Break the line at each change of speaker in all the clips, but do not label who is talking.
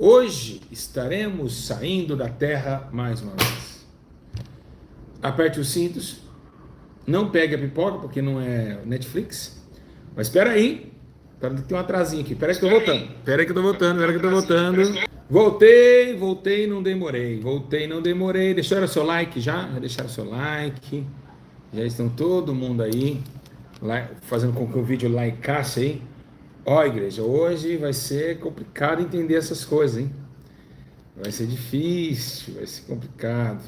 Hoje estaremos saindo da terra mais uma vez. Aperte os cintos, não pegue a pipoca porque não é Netflix, mas espera aí, tem um atrasinho aqui, espera que eu tô voltando, espera que eu tô voltando. Voltei, não demorei, deixaram seu like já deixaram seu like, já estão todo mundo aí, fazendo com que o vídeo likeasse aí. Ó, igreja, hoje vai ser complicado entender essas coisas, hein? Vai ser difícil, vai ser complicado.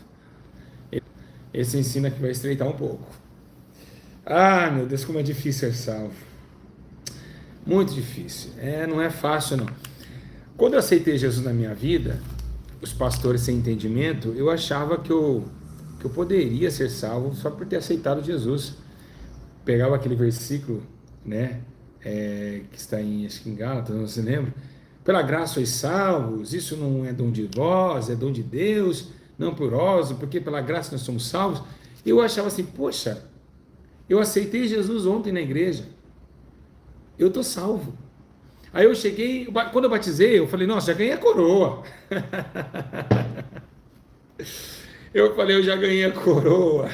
Esse ensino aqui vai estreitar um pouco. Ah, meu Deus, como é difícil ser salvo. Muito difícil. Não é fácil, não. Quando eu aceitei Jesus na minha vida, os pastores sem entendimento, eu achava que eu poderia ser salvo só por ter aceitado Jesus. Pegava aquele versículo, né? Que está acho que em Gálatas, não se lembra? Pela graça sois salvos, isso não é dom de vós, é dom de Deus, não por nós, porque pela graça nós somos salvos. Eu achava assim, poxa, eu aceitei Jesus ontem na igreja, eu estou salvo. Aí eu cheguei, quando eu batizei, eu falei, nossa, já ganhei a coroa. Eu falei, eu já ganhei a coroa.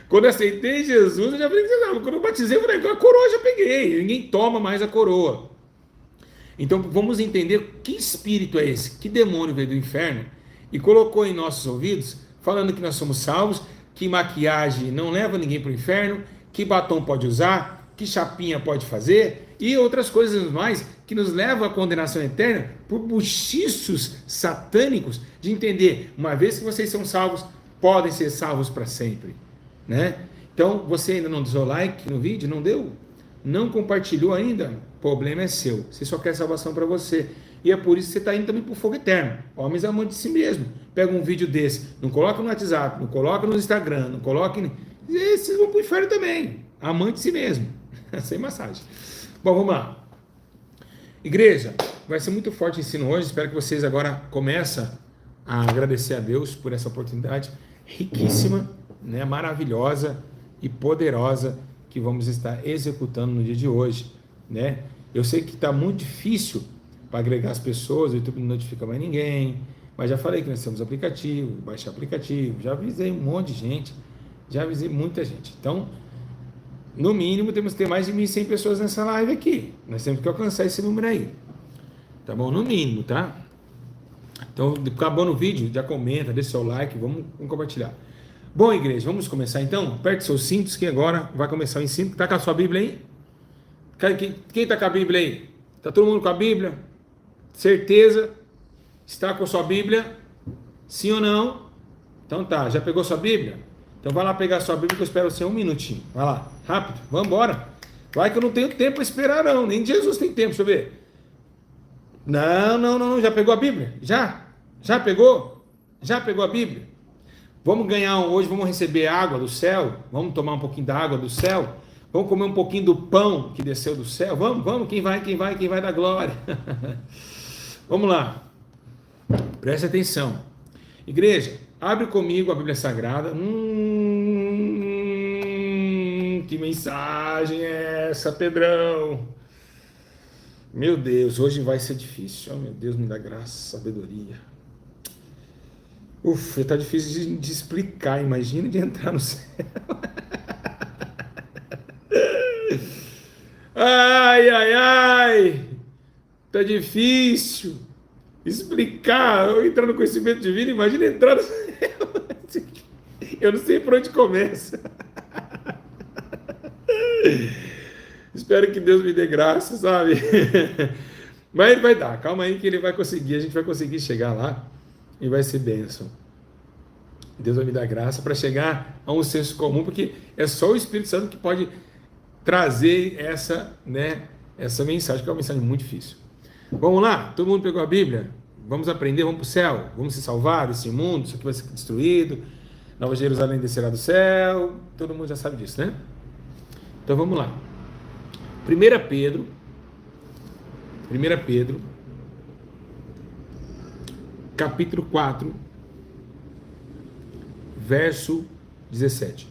Quando eu aceitei Jesus, eu já falei, quando eu batizei, eu falei, a coroa eu já peguei, ninguém toma mais a coroa. Então vamos entender que espírito é esse, que demônio veio do inferno e colocou em nossos ouvidos, falando que nós somos salvos, que maquiagem não leva ninguém para o inferno, que batom pode usar, que chapinha pode fazer e outras coisas mais que nos levam à condenação eterna por buchiços satânicos de entender, uma vez que vocês são salvos, podem ser salvos para sempre, né? Então, você ainda não deu like no vídeo? Não deu? Não compartilhou ainda? O problema é seu. Você só quer salvação para você. E é por isso que você está indo também para o fogo eterno. Homens amantes de si mesmo. Pega um vídeo desse, não coloca no WhatsApp, não coloca no Instagram, não coloca... E vocês vão para o inferno também. Amante de si mesmo. Sem massagem. Bom, vamos lá. Igreja, vai ser muito forte o ensino hoje. Espero que vocês agora comecem a agradecer a Deus por essa oportunidade riquíssima, né, maravilhosa e poderosa que vamos estar executando no dia de hoje, né? Eu sei que está muito difícil para agregar as pessoas, o YouTube não notifica mais ninguém, mas já falei que nós temos aplicativo, baixar aplicativo, já avisei um monte de gente, já avisei muita gente. Então, no mínimo, temos que ter mais de 1.100 pessoas nessa live aqui. Nós temos que alcançar esse número aí. Tá bom? No mínimo, tá? Então, acabando o vídeo, já comenta, deixa seu like, vamos compartilhar. Bom, igreja, vamos começar então? Aperte seus cintos que agora vai começar o ensino. Está com a sua Bíblia aí? Quem está com a Bíblia aí? Está todo mundo com a Bíblia? Certeza? Está com a sua Bíblia? Sim ou não? Então tá, já pegou sua Bíblia? Então vai lá pegar a sua Bíblia que eu espero você um minutinho. Vai lá, rápido, vamos embora. Vai que eu não tenho tempo para esperar não, nem Jesus tem tempo, deixa eu ver. Não, já pegou a Bíblia? Já pegou? Já pegou a Bíblia? Vamos ganhar hoje, vamos receber água do céu, vamos tomar um pouquinho da água do céu, vamos comer um pouquinho do pão que desceu do céu, vamos, quem vai da glória. Vamos lá, preste atenção. Igreja, abre comigo a Bíblia Sagrada. Que mensagem é essa, Pedrão? Meu Deus, hoje vai ser difícil. Oh, meu Deus, me dá graça, sabedoria. Ufa, tá difícil de explicar, imagina de entrar no céu. Ai, tá difícil explicar, eu entrar no conhecimento divino, imagina entrar no céu. Eu não sei por onde começa. Espero que Deus me dê graça, sabe? Mas ele vai dar, calma aí que ele vai conseguir, a gente vai conseguir chegar lá. E vai ser bênção. Deus vai me dar graça para chegar a um senso comum, porque é só o Espírito Santo que pode trazer essa mensagem, que é uma mensagem muito difícil. Vamos lá? Todo mundo pegou a Bíblia? Vamos aprender, vamos para o céu, vamos se salvar desse mundo, isso aqui vai ser destruído, Nova Jerusalém descerá do céu, todo mundo já sabe disso, né? Então vamos lá. 1 Pedro, capítulo 4, verso 17.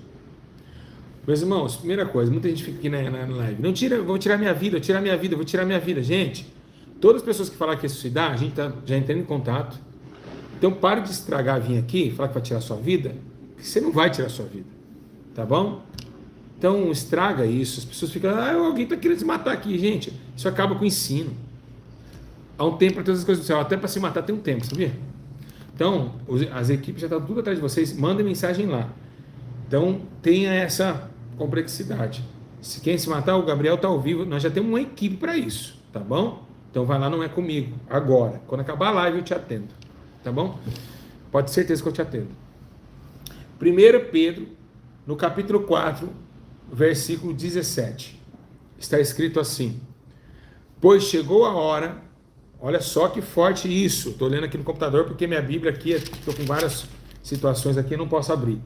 Meus irmãos, primeira coisa, muita gente fica aqui na live, vou tirar minha vida. Gente, Todas as pessoas que falaram que ia suicidar, a gente já entrando em contato. Então pare de estragar, vir aqui, falar que vai tirar a sua vida, que você não vai tirar a sua vida, tá bom? Então estraga isso, as pessoas ficam, alguém está querendo se matar aqui, gente. Isso acaba com o ensino. Há um tempo para todas as coisas do céu, até para se matar tem um tempo, sabia? Então, as equipes já estão tudo atrás de vocês, mandem mensagem lá. Então, tenha essa complexidade. Se quem se matar, o Gabriel está ao vivo, nós já temos uma equipe para isso, tá bom? Então, vai lá, não é comigo, agora. Quando acabar a live, eu te atendo, tá bom? Pode ter certeza que eu te atendo. 1 Pedro, no capítulo 4, versículo 17, está escrito assim: pois chegou a hora, olha só que forte isso, estou lendo aqui no computador porque minha Bíblia aqui, estou com várias situações aqui, eu não posso abrir.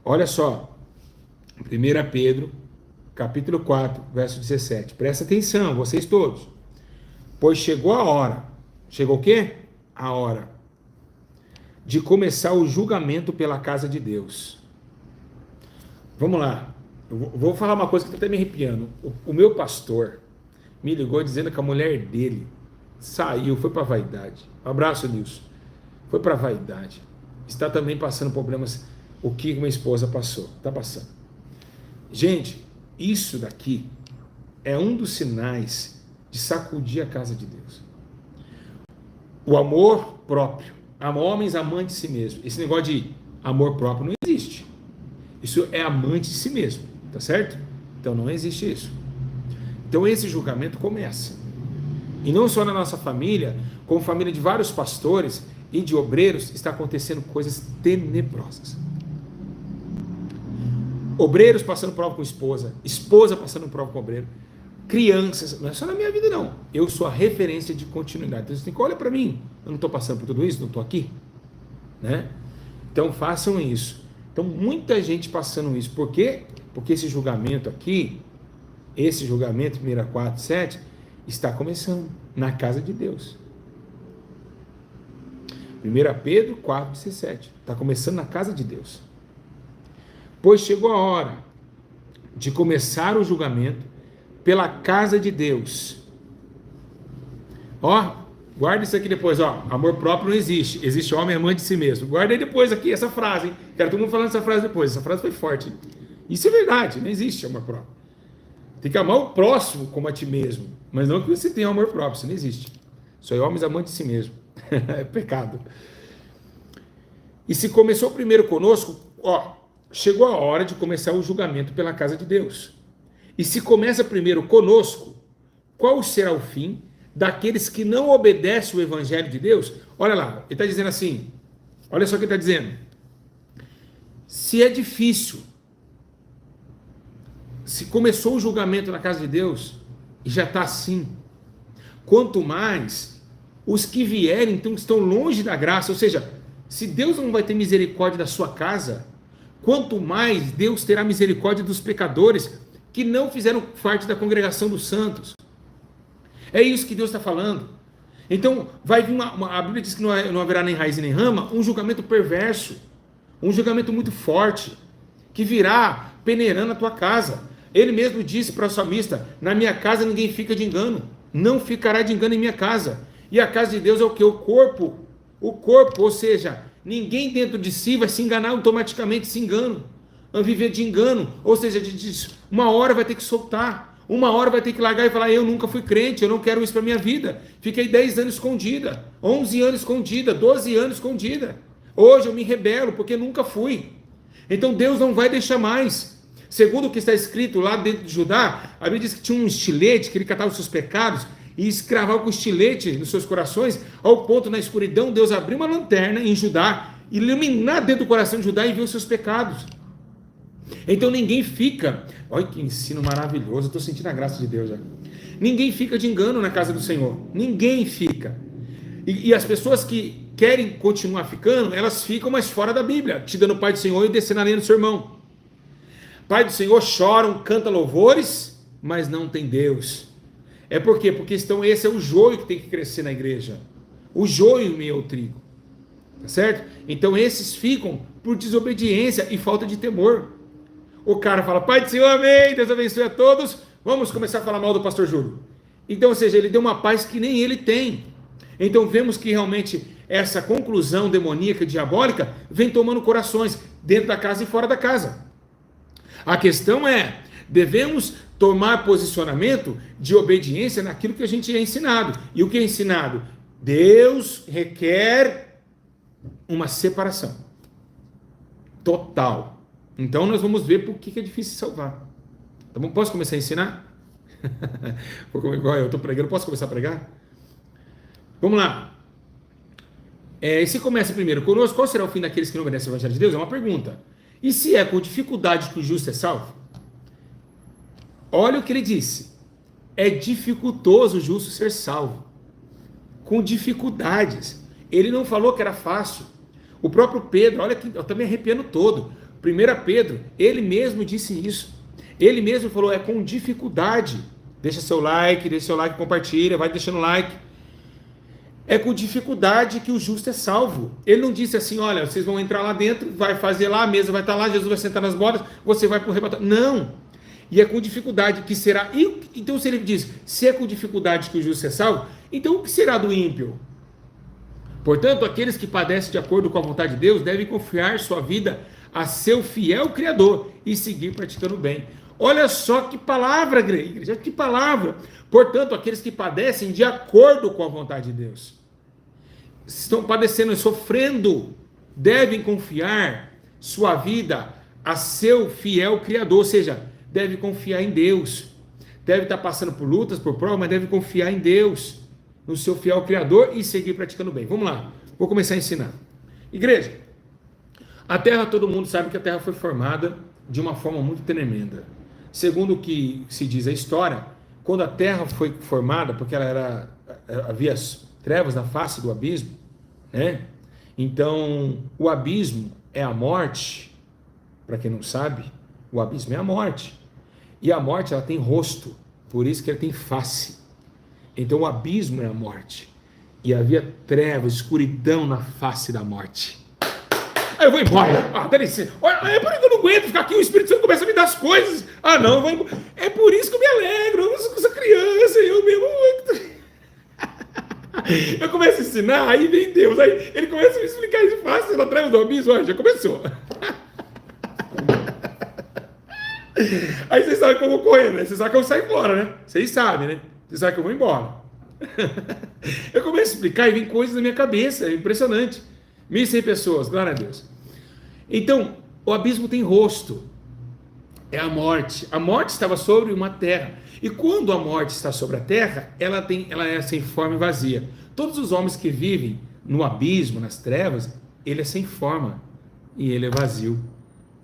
Olha só, 1 Pedro, capítulo 4, verso 17, presta atenção, vocês todos. Pois chegou a hora, chegou o quê? A hora de começar o julgamento pela casa de Deus. Vamos lá, eu vou falar uma coisa que está até me arrepiando. O meu pastor me ligou dizendo que a mulher dele saiu, foi para a vaidade. Um abraço, Nilson. Foi para a vaidade. Está também passando problemas, o que minha esposa passou. Está passando. Gente, isso daqui é um dos sinais de sacudir a casa de Deus. O amor próprio. Homens amantes de si mesmo. Esse negócio de amor próprio não existe. Isso é amante de si mesmo. Tá certo? Então não existe isso. Então esse julgamento começa. E não só na nossa família, como família de vários pastores e de obreiros, está acontecendo coisas tenebrosas. Obreiros passando prova com esposa, esposa passando prova com obreiro, crianças, não é só na minha vida não, eu sou a referência de continuidade. Então você tem que olhar para mim, eu não estou passando por tudo isso, não estou aqui, né? Então façam isso. Então muita gente passando isso, por quê? Porque esse julgamento aqui, esse julgamento, 1 4, 7, está começando na casa de Deus. 1 Pedro 4, 17, está começando na casa de Deus. Pois chegou a hora de começar o julgamento pela casa de Deus. Ó, guarda isso aqui depois, ó. Amor próprio não existe. Existe homem amante de si mesmo. Guarda aí depois aqui essa frase, hein? Quero todo mundo falando essa frase depois. Essa frase foi forte. Isso é verdade, não existe amor próprio. Tem que amar o próximo como a ti mesmo. Mas não que você tenha amor próprio, isso não existe. Só homens amantes de si mesmo. É pecado. E se começou primeiro conosco, ó, chegou a hora de começar o julgamento pela casa de Deus. E se começa primeiro conosco, qual será o fim daqueles que não obedecem o evangelho de Deus? Olha lá, ele está dizendo assim, olha só o que ele está dizendo. Se é difícil, se começou o julgamento na casa de Deus, e já está assim, quanto mais os que vierem, então, estão longe da graça, ou seja, se Deus não vai ter misericórdia da sua casa, quanto mais Deus terá misericórdia dos pecadores que não fizeram parte da congregação dos santos. É isso que Deus está falando. Então, vai vir a Bíblia diz que não haverá nem raiz nem rama, um julgamento perverso, um julgamento muito forte, que virá peneirando a tua casa. Ele mesmo disse para o salmista, na minha casa ninguém fica de engano, não ficará de engano em minha casa. E a casa de Deus é o que? O corpo, ou seja, ninguém dentro de si vai se enganar automaticamente, se engano, vai viver de engano, ou seja, uma hora vai ter que soltar, uma hora vai ter que largar e falar, eu nunca fui crente, eu não quero isso para minha vida, fiquei 10 anos escondida, 11 anos escondida, 12 anos escondida, hoje eu me rebelo porque nunca fui. Então Deus não vai deixar mais. Segundo o que está escrito lá dentro de Judá, a Bíblia diz que tinha um estilete que ele catava os seus pecados e escravava com estilete nos seus corações, ao ponto na escuridão Deus abriu uma lanterna em Judá, iluminar dentro do coração de Judá e ver os seus pecados. Então ninguém fica, olha que ensino maravilhoso, estou sentindo a graça de Deus já. Ninguém fica de engano na casa do Senhor, ninguém fica. E as pessoas que querem continuar ficando, elas ficam mais fora da Bíblia, te dando Pai do Senhor e descendo a lenha do seu irmão. Pai do Senhor choram, canta louvores, mas não tem Deus. É por quê? Porque esse é o joio que tem que crescer na igreja. O joio em meio ao trigo. Tá certo? Então esses ficam por desobediência e falta de temor. O cara fala, Pai do Senhor, amém, Deus abençoe a todos. Vamos começar a falar mal do pastor Júlio. Então, ou seja, ele deu uma paz que nem ele tem. Então vemos que realmente essa conclusão demoníaca, diabólica, vem tomando corações dentro da casa e fora da casa. A questão é, devemos tomar posicionamento de obediência naquilo que a gente é ensinado. E o que é ensinado? Deus requer uma separação total. Então nós vamos ver por que é difícil salvar. Tá bom? Posso começar a ensinar? Eu estou pregando, posso começar a pregar? Vamos lá. E se começa primeiro conosco, qual será o fim daqueles que não obedecem ao Evangelho de Deus? É uma pergunta. E se é com dificuldade que o justo é salvo? Olha o que ele disse. É dificultoso o justo ser salvo. Com dificuldades. Ele não falou que era fácil. O próprio Pedro, olha que eu estou me arrepiando todo. 1 Pedro, ele mesmo disse isso. Ele mesmo falou, é com dificuldade. Deixa seu like, compartilha, vai deixando like. É com dificuldade que o justo é salvo. Ele não disse assim, olha, vocês vão entrar lá dentro, vai fazer lá, a mesa vai estar lá, Jesus vai sentar nas bordas, você vai para o arrebatamento. Não. E é com dificuldade que será. Então, se ele diz, se é com dificuldade que o justo é salvo, então o que será do ímpio? Portanto, aqueles que padecem de acordo com a vontade de Deus devem confiar sua vida a seu fiel Criador e seguir praticando o bem. Olha só que palavra, igreja, que palavra. Portanto, aqueles que padecem de acordo com a vontade de Deus, estão padecendo e sofrendo, devem confiar sua vida a seu fiel Criador, ou seja, deve confiar em Deus. Deve estar passando por lutas, por provas, mas deve confiar em Deus, no seu fiel Criador e seguir praticando bem. Vamos lá, vou começar a ensinar. Igreja, a Terra, todo mundo sabe que a Terra foi formada de uma forma muito tremenda. Segundo o que se diz a história, quando a Terra foi formada, porque havia trevas na face do abismo, né? Então, o abismo é a morte. Para quem não sabe, o abismo é a morte. E a morte, ela tem rosto, por isso que ela tem face. Então, o abismo é a morte. E havia trevas, escuridão na face da morte. Aí eu vou embora. Dá licença. Olha, é por isso que eu não aguento ficar aqui. O Espírito Santo começa a me dar as coisas. Não, eu vou embora. É por isso que eu me alegro. Eu sou criança. Eu mesmo. Eu começo a ensinar. Aí vem Deus. Aí ele começa a me explicar isso fácil. Ela traz do abismo. Olha, já começou. Aí vocês sabem que eu vou correr, né? Vocês sabem que eu saio embora, né? Vocês sabem, né? Vocês sabem que eu vou embora. Eu começo a explicar e vem coisas na minha cabeça. É impressionante. 1.100 pessoas, glória a Deus. Então, o abismo tem rosto. É a morte. A morte estava sobre uma terra. E quando a morte está sobre a terra, ela é sem forma e vazia. Todos os homens que vivem no abismo, nas trevas, ele é sem forma e ele é vazio.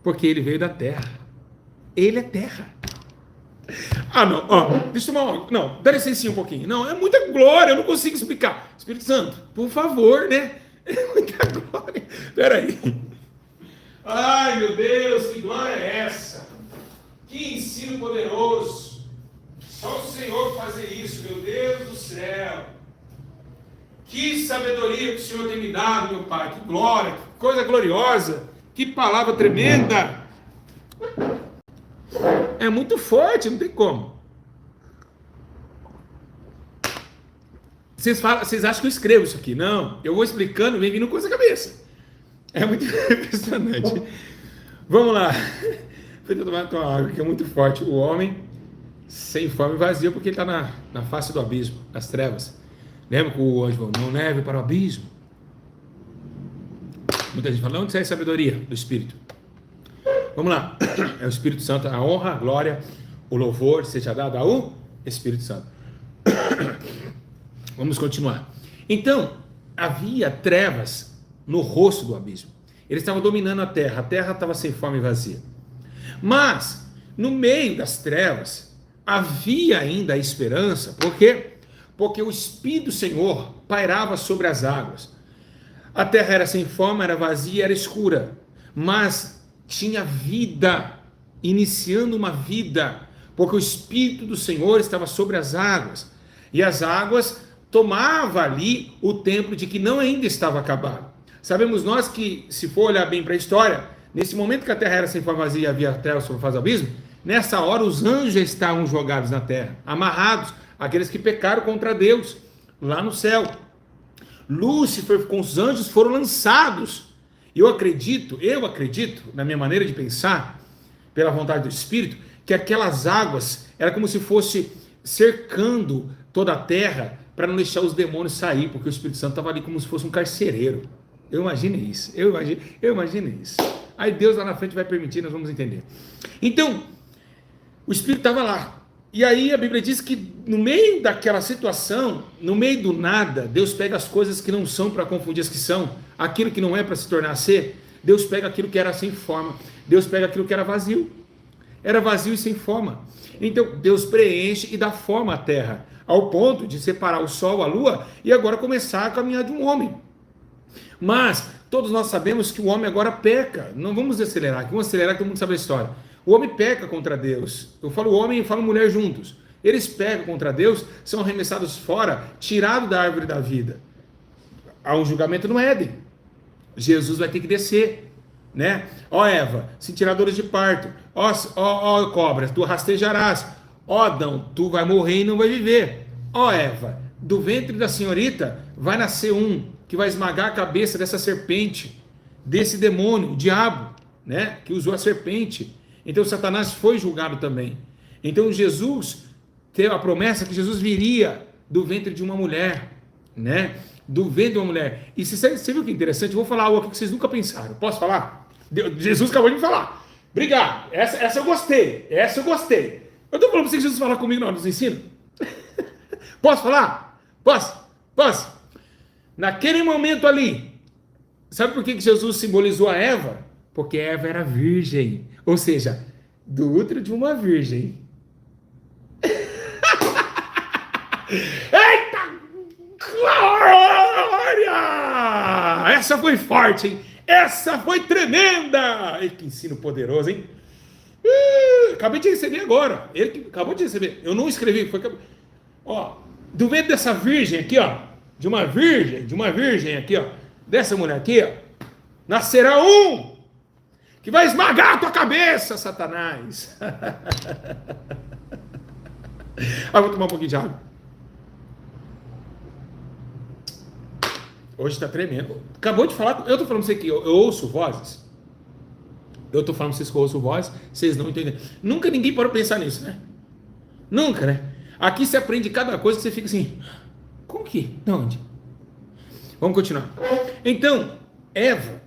Porque ele veio da terra. Ele é terra. Não, deixa eu tomar uma... Não, dá licença um pouquinho. Não, é muita glória, eu não consigo explicar. Espírito Santo, por favor, né? É muita glória. Peraí. Ai, meu Deus, que glória é essa? Que ensino poderoso. Só o Senhor fazer isso, meu Deus do céu. Que sabedoria que o Senhor tem me dado, meu Pai. Que glória, que coisa gloriosa. Que palavra tremenda. É muito forte, não tem como. Vocês acham que eu escrevo isso aqui? Não, eu vou explicando e vem vindo coisa na cabeça. É muito impressionante. Vamos lá. Vou tomar uma água que é muito forte. O homem sem forma e vazio porque ele está na face do abismo, nas trevas. Lembra que o anjo falou, não leve para o abismo. Muita gente fala, onde sai a sabedoria do Espírito? Vamos lá. É o Espírito Santo, a honra, a glória, o louvor seja dado ao Espírito Santo. Vamos continuar. Então, havia trevas no rosto do abismo. Ele estava dominando a terra estava sem forma e vazia. Mas, no meio das trevas, havia ainda a esperança, por quê? Porque o Espírito do Senhor pairava sobre as águas. A terra era sem forma, era vazia, era escura, mas tinha vida, iniciando uma vida, porque o Espírito do Senhor estava sobre as águas, e as águas tomava ali o tempo de que não ainda estava acabado. Sabemos nós que, se for olhar bem para a história, nesse momento que a terra era sem forma vazia e havia trevas sobre a face do abismo, nessa hora os anjos já estavam jogados na terra, amarrados aqueles que pecaram contra Deus, lá no céu. Lúcifer com os anjos foram lançados. Eu acredito, na minha maneira de pensar, pela vontade do Espírito, que aquelas águas era como se fosse cercando toda a terra para não deixar os demônios sair, porque o Espírito Santo estava ali como se fosse um carcereiro. Eu imagino isso. Aí Deus lá na frente vai permitir, nós vamos entender. Então, o Espírito estava lá. E aí a Bíblia diz que no meio daquela situação, no meio do nada, Deus pega as coisas que não são para confundir as que são, aquilo que não é para se tornar ser, Deus pega aquilo que era sem forma, Deus pega aquilo que era vazio e sem forma. Então Deus preenche e dá forma à terra, ao ponto de separar o sol, a lua, e agora começar a caminhar de um homem. Mas todos nós sabemos que o homem agora peca. Não vamos acelerar, vamos acelerar que todo mundo sabe a história. O homem peca contra Deus. Eu falo homem e falo mulher juntos. Eles pecam contra Deus, são arremessados fora, tirados da árvore da vida. Há um julgamento no Éden. Jesus vai ter que descer, né? Ó Eva, se tiradores de parto. Ó cobras, tu rastejarás. Ó Adão, tu vai morrer e não vai viver. Ó Eva, do ventre da senhorita vai nascer um que vai esmagar a cabeça dessa serpente, desse demônio, o diabo, né? Que usou a serpente. Então Satanás foi julgado também. Então Jesus teve a promessa que Jesus viria do ventre de uma mulher, né? Do ventre de uma mulher. E você viu que interessante? Eu vou falar algo aqui que vocês nunca pensaram. Posso falar? Jesus acabou de me falar. Obrigado. Essa eu gostei. Eu estou falando para você que Jesus fala comigo na hora dos ensinos. Posso falar? Posso? Naquele momento ali, sabe por que Jesus simbolizou a Eva? Porque Eva era virgem. Ou seja, do útero de uma virgem. Eita glória! Essa foi forte, hein? Essa foi tremenda! E que ensino poderoso, hein? Acabei de receber agora. Ele que acabou de receber. Eu não escrevi. Ó, do ventre dessa virgem aqui, ó. De uma virgem aqui, ó. Dessa mulher aqui, ó. Nascerá um que vai esmagar a tua cabeça, Satanás. Vou tomar um pouquinho de água. Hoje está tremendo. Acabou de falar. Eu estou falando para você que eu ouço vozes. Eu estou falando para vocês que eu ouço vozes. Vocês não entendem. Nunca ninguém parou pensar nisso, né? Nunca, né? Aqui você aprende cada coisa que você fica assim. Como que? De onde? Vamos continuar. Então, Eva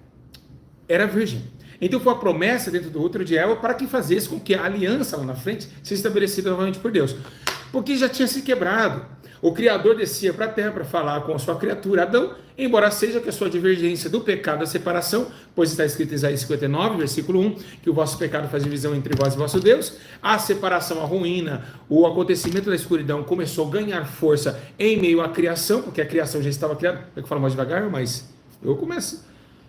era virgem. Então foi a promessa dentro do útero de Eva para que fizesse com que a aliança lá na frente seja estabelecida novamente por Deus. Porque já tinha se quebrado. O Criador descia para a terra para falar com a sua criatura Adão, embora seja que a sua divergência do pecado da separação, pois está escrito em Isaías 59, versículo 1, que o vosso pecado faz divisão entre vós e vosso Deus, a separação, a ruína, o acontecimento da escuridão começou a ganhar força em meio à criação, porque a criação já estava criada. Eu falo mais devagar, mas eu começo.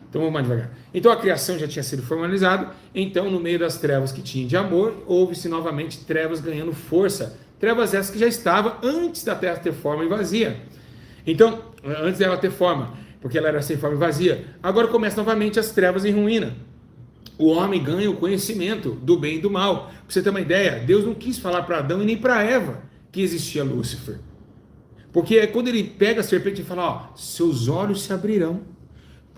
Então vamos mais devagar. Então a criação já tinha sido formalizada, então no meio das trevas que tinha de amor, houve-se novamente trevas ganhando força. Trevas essas que já estavam antes da terra ter forma e vazia. Então, antes dela ter forma, porque ela era sem forma e vazia. Agora começam novamente as trevas em ruína. O homem ganha o conhecimento do bem e do mal. Para você ter uma ideia, Deus não quis falar para Adão e nem para Eva que existia Lúcifer. Porque quando ele pega a serpente e fala, ó, seus olhos se abrirão.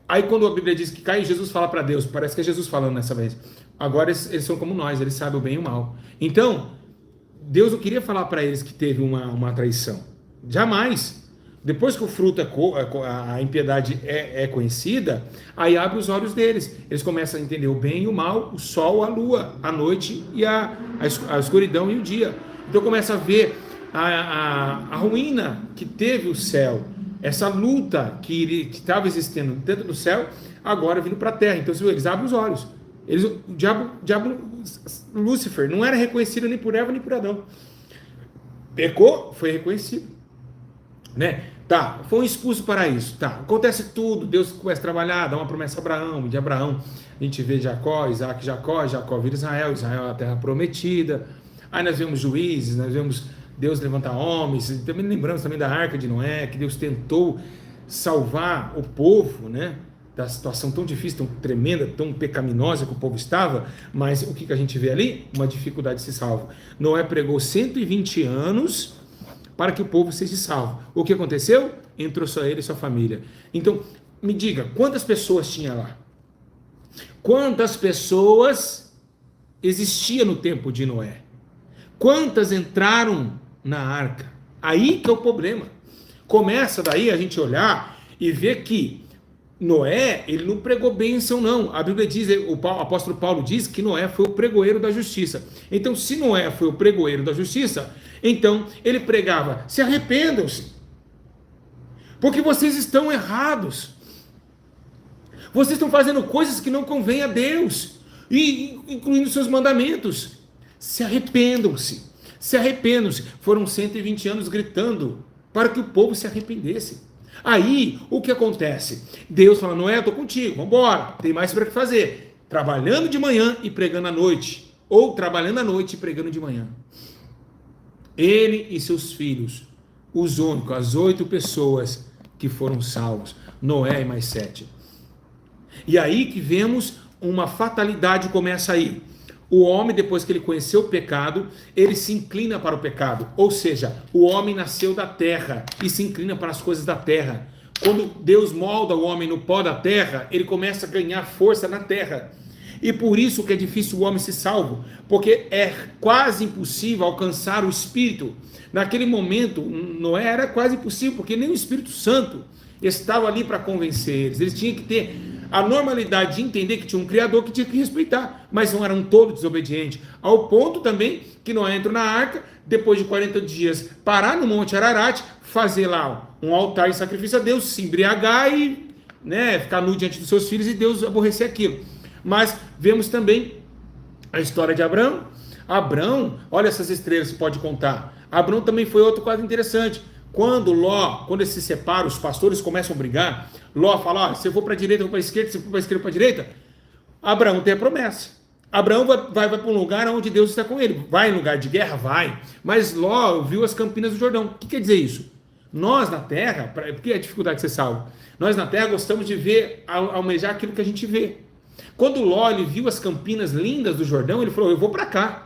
Aí quando a Bíblia diz que cai, Jesus fala para Deus, parece que é Jesus falando nessa vez. Agora eles são como nós, eles sabem o bem e o mal. Então, Deus não queria falar para eles que teve uma traição. Jamais. Depois que o fruto, a impiedade é conhecida, aí abre os olhos deles. Eles começam a entender o bem e o mal, o sol, a lua, a noite e a escuridão e o dia. Então começa a ver a ruína que teve o céu. Essa luta que estava existindo dentro do céu, agora vindo para a terra. Então eles abrem os olhos. O diabo, Lúcifer, não era reconhecido nem por Eva nem por Adão. Pecou, foi reconhecido, né? Tá, foi um expulso para isso. Tá, acontece tudo. Deus começa a trabalhar, dá uma promessa a Abraão. De Abraão, a gente vê Jacó, Isaac, Jacó vira Israel é a terra prometida. Aí nós vemos juízes, nós vemos Deus levantar homens. Também lembramos também da arca de Noé, que Deus tentou salvar o povo, né? Da situação tão difícil, tão tremenda, tão pecaminosa que o povo estava, mas o que a gente vê ali? Uma dificuldade de se salvo. Noé pregou 120 anos para que o povo seja salvo. O que aconteceu? Entrou só ele e sua família. Então, me diga, quantas pessoas tinha lá? Quantas pessoas existiam no tempo de Noé? Quantas entraram na arca? Aí que é o problema. Começa daí a gente olhar e ver que Noé, ele não pregou bênção não. A Bíblia diz, o apóstolo Paulo diz que Noé foi o pregoeiro da justiça. Então, se Noé foi o pregoeiro da justiça, então ele pregava, se arrependam-se, porque vocês estão errados. Vocês estão fazendo coisas que não convêm a Deus, e incluindo seus mandamentos. Se arrependam-se, se arrependam-se. Foram 120 anos gritando para que o povo se arrependesse. Aí, o que acontece? Deus fala, Noé, eu estou contigo, vamos embora, tem mais para que fazer. Trabalhando de manhã e pregando à noite, ou trabalhando à noite e pregando de manhã. Ele e seus filhos, os únicos, as 8 pessoas que foram salvos, Noé e mais 7. E aí que vemos uma fatalidade começa aí. O homem, depois que ele conheceu o pecado, ele se inclina para o pecado. Ou seja, o homem nasceu da terra e se inclina para as coisas da terra. Quando Deus molda o homem no pó da terra, ele começa a ganhar força na terra. E por isso que é difícil o homem ser salvo, porque é quase impossível alcançar o Espírito. Naquele momento, Noé era quase impossível, porque nem o Espírito Santo estava ali para convencer eles. Eles tinham que ter a normalidade de entender que tinha um Criador que tinha que respeitar, mas não eram todos desobedientes, ao ponto também que Noé entrou na arca, depois de 40 dias, parar no Monte Ararat, fazer lá um altar de sacrifício a Deus, se embriagar e ficar nu diante dos seus filhos e Deus aborrecer aquilo. Mas vemos também a história de Abrão. Abrão, olha essas estrelas que pode contar. Abrão também foi outro quadro interessante. Quando eles se separam, os pastores começam a brigar, Ló fala, se eu for para a direita, eu vou para a esquerda, se eu for para a esquerda, para a direita. Abraão tem a promessa. Abraão vai para um lugar onde Deus está com ele. Vai em lugar de guerra? Vai. Mas Ló viu as campinas do Jordão. O que quer dizer isso? Nós na terra, por que é a dificuldade de ser salvo? Nós na terra gostamos de ver, almejar aquilo que a gente vê. Quando Ló ele viu as campinas lindas do Jordão, ele falou, eu vou para cá.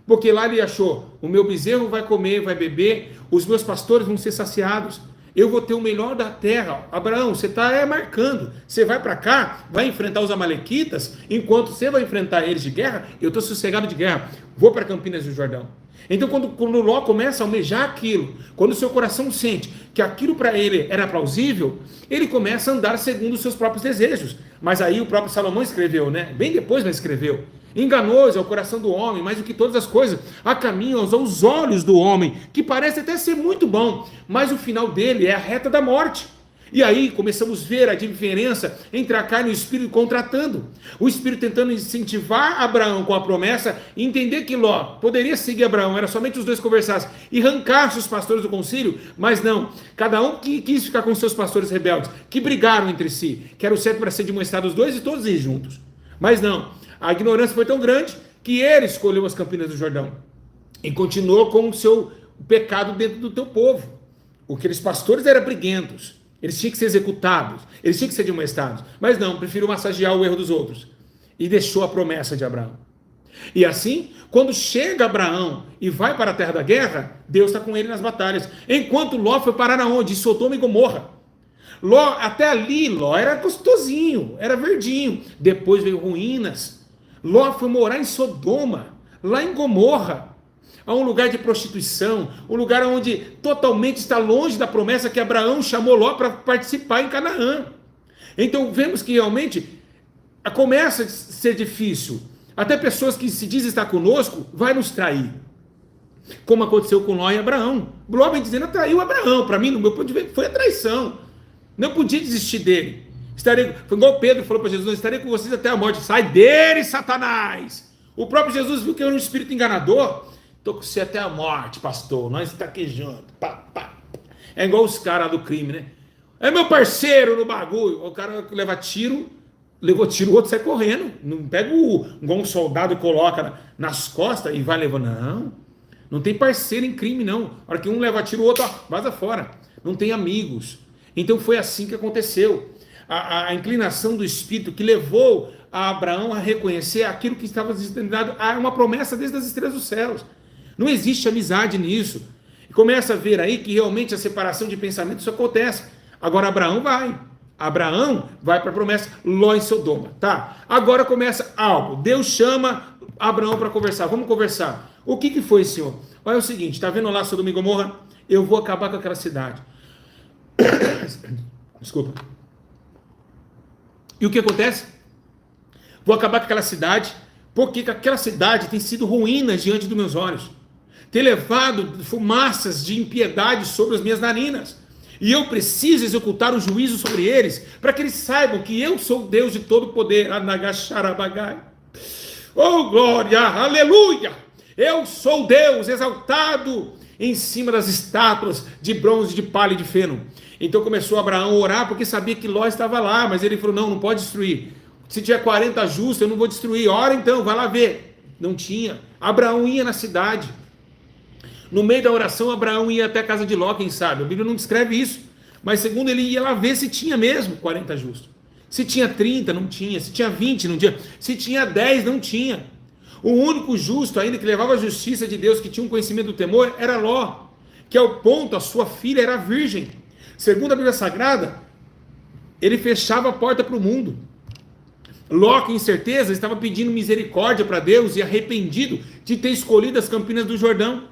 Porque lá ele achou, o meu bezerro vai comer, vai beber, os meus pastores vão ser saciados, eu vou ter o melhor da terra. Abraão, você está marcando, você vai para cá, vai enfrentar os amalequitas, enquanto você vai enfrentar eles de guerra, eu estou sossegado de guerra, vou para Campinas do Jordão. Então quando Ló começa a almejar aquilo, quando o seu coração sente que aquilo para ele era plausível, ele começa a andar segundo os seus próprios desejos. Mas aí o próprio Salomão escreveu, bem depois ele escreveu, enganoso é o coração do homem, mais do que todas as coisas, há caminhos aos olhos do homem, que parece até ser muito bom, mas o final dele é a reta da morte. E aí começamos a ver a diferença entre a carne e o Espírito contratando. O Espírito tentando incentivar Abraão com a promessa, e entender que Ló poderia seguir Abraão, era somente os dois conversassem, e arrancar os pastores do concílio, mas não. Cada um que quis ficar com seus pastores rebeldes, que brigaram entre si, que era o certo para ser demonstrado os dois e todos ir juntos. Mas não. A ignorância foi tão grande que ele escolheu as campinas do Jordão e continuou com o seu pecado dentro do teu povo. Aqueles pastores eram briguentos. Eles tinham que ser executados, eles tinham que ser demonstrados, mas não, preferiu massagear o erro dos outros, e deixou a promessa de Abraão. E assim, quando chega Abraão e vai para a terra da guerra, Deus está com ele nas batalhas, enquanto Ló foi parar aonde? Em Sodoma e Gomorra. Ló, até ali, Ló era gostosinho, era verdinho, depois veio ruínas. Ló foi morar em Sodoma, lá em Gomorra, a um lugar de prostituição, um lugar onde totalmente está longe da promessa que Abraão chamou Ló para participar em Canaã. Então vemos que realmente começa a ser difícil. Até pessoas que se dizem estar conosco, vai nos trair. Como aconteceu com Ló e Abraão. Ló vem dizendo, traiu Abraão. Para mim, no meu ponto de vista, foi a traição. Não podia desistir dele. Foi igual Pedro falou para Jesus, estarei com vocês até a morte. Sai dele, Satanás. O próprio Jesus viu que era um espírito enganador. Estou com você até a morte, pastor. Nós estamos aqui juntos. Pá, pá. É igual os caras do crime, né? É meu parceiro no bagulho. O cara leva tiro, levou tiro, o outro sai correndo. Não pega igual um soldado e coloca nas costas e vai levando. Não. Não tem parceiro em crime, não. A hora que um leva tiro, o outro vaza fora. Não tem amigos. Então foi assim que aconteceu. A inclinação do Espírito que levou a Abraão a reconhecer aquilo que estava destinado a uma promessa desde as estrelas dos céus. Não existe amizade nisso. E começa a ver aí que realmente a separação de pensamentos isso acontece. Agora Abraão vai para a promessa, Ló em Sodoma, tá? Agora começa algo, Deus chama Abraão para conversar, vamos conversar. O que foi, Senhor? Olha o seguinte, tá vendo lá Sodoma e Gomorra? Eu vou acabar com aquela cidade. Desculpa. E o que acontece? Vou acabar com aquela cidade, porque aquela cidade tem sido ruína diante dos meus olhos. Tem levado fumaças de impiedade sobre as minhas narinas. E eu preciso executar o juízo sobre eles, para que eles saibam que eu sou Deus de todo poder. Oh glória, aleluia! Eu sou Deus exaltado em cima das estátuas de bronze, de palha e de feno. Então começou Abraão a orar, porque sabia que Ló estava lá, mas ele falou, não pode destruir. Se tiver 40 justos, eu não vou destruir. Ora então, vai lá ver. Não tinha. Abraão ia na cidade. No meio da oração, Abraão ia até a casa de Ló, quem sabe? A Bíblia não descreve isso. Mas segundo ele ia lá ver se tinha mesmo 40 justos. Se tinha 30, não tinha. Se tinha 20, não tinha. Se tinha 10, não tinha. O único justo ainda que levava a justiça de Deus, que tinha um conhecimento do temor, era Ló. Que ao ponto, a sua filha era virgem. Segundo a Bíblia Sagrada, ele fechava a porta para o mundo. Ló, com certeza, estava pedindo misericórdia para Deus e arrependido de ter escolhido as Campinas do Jordão.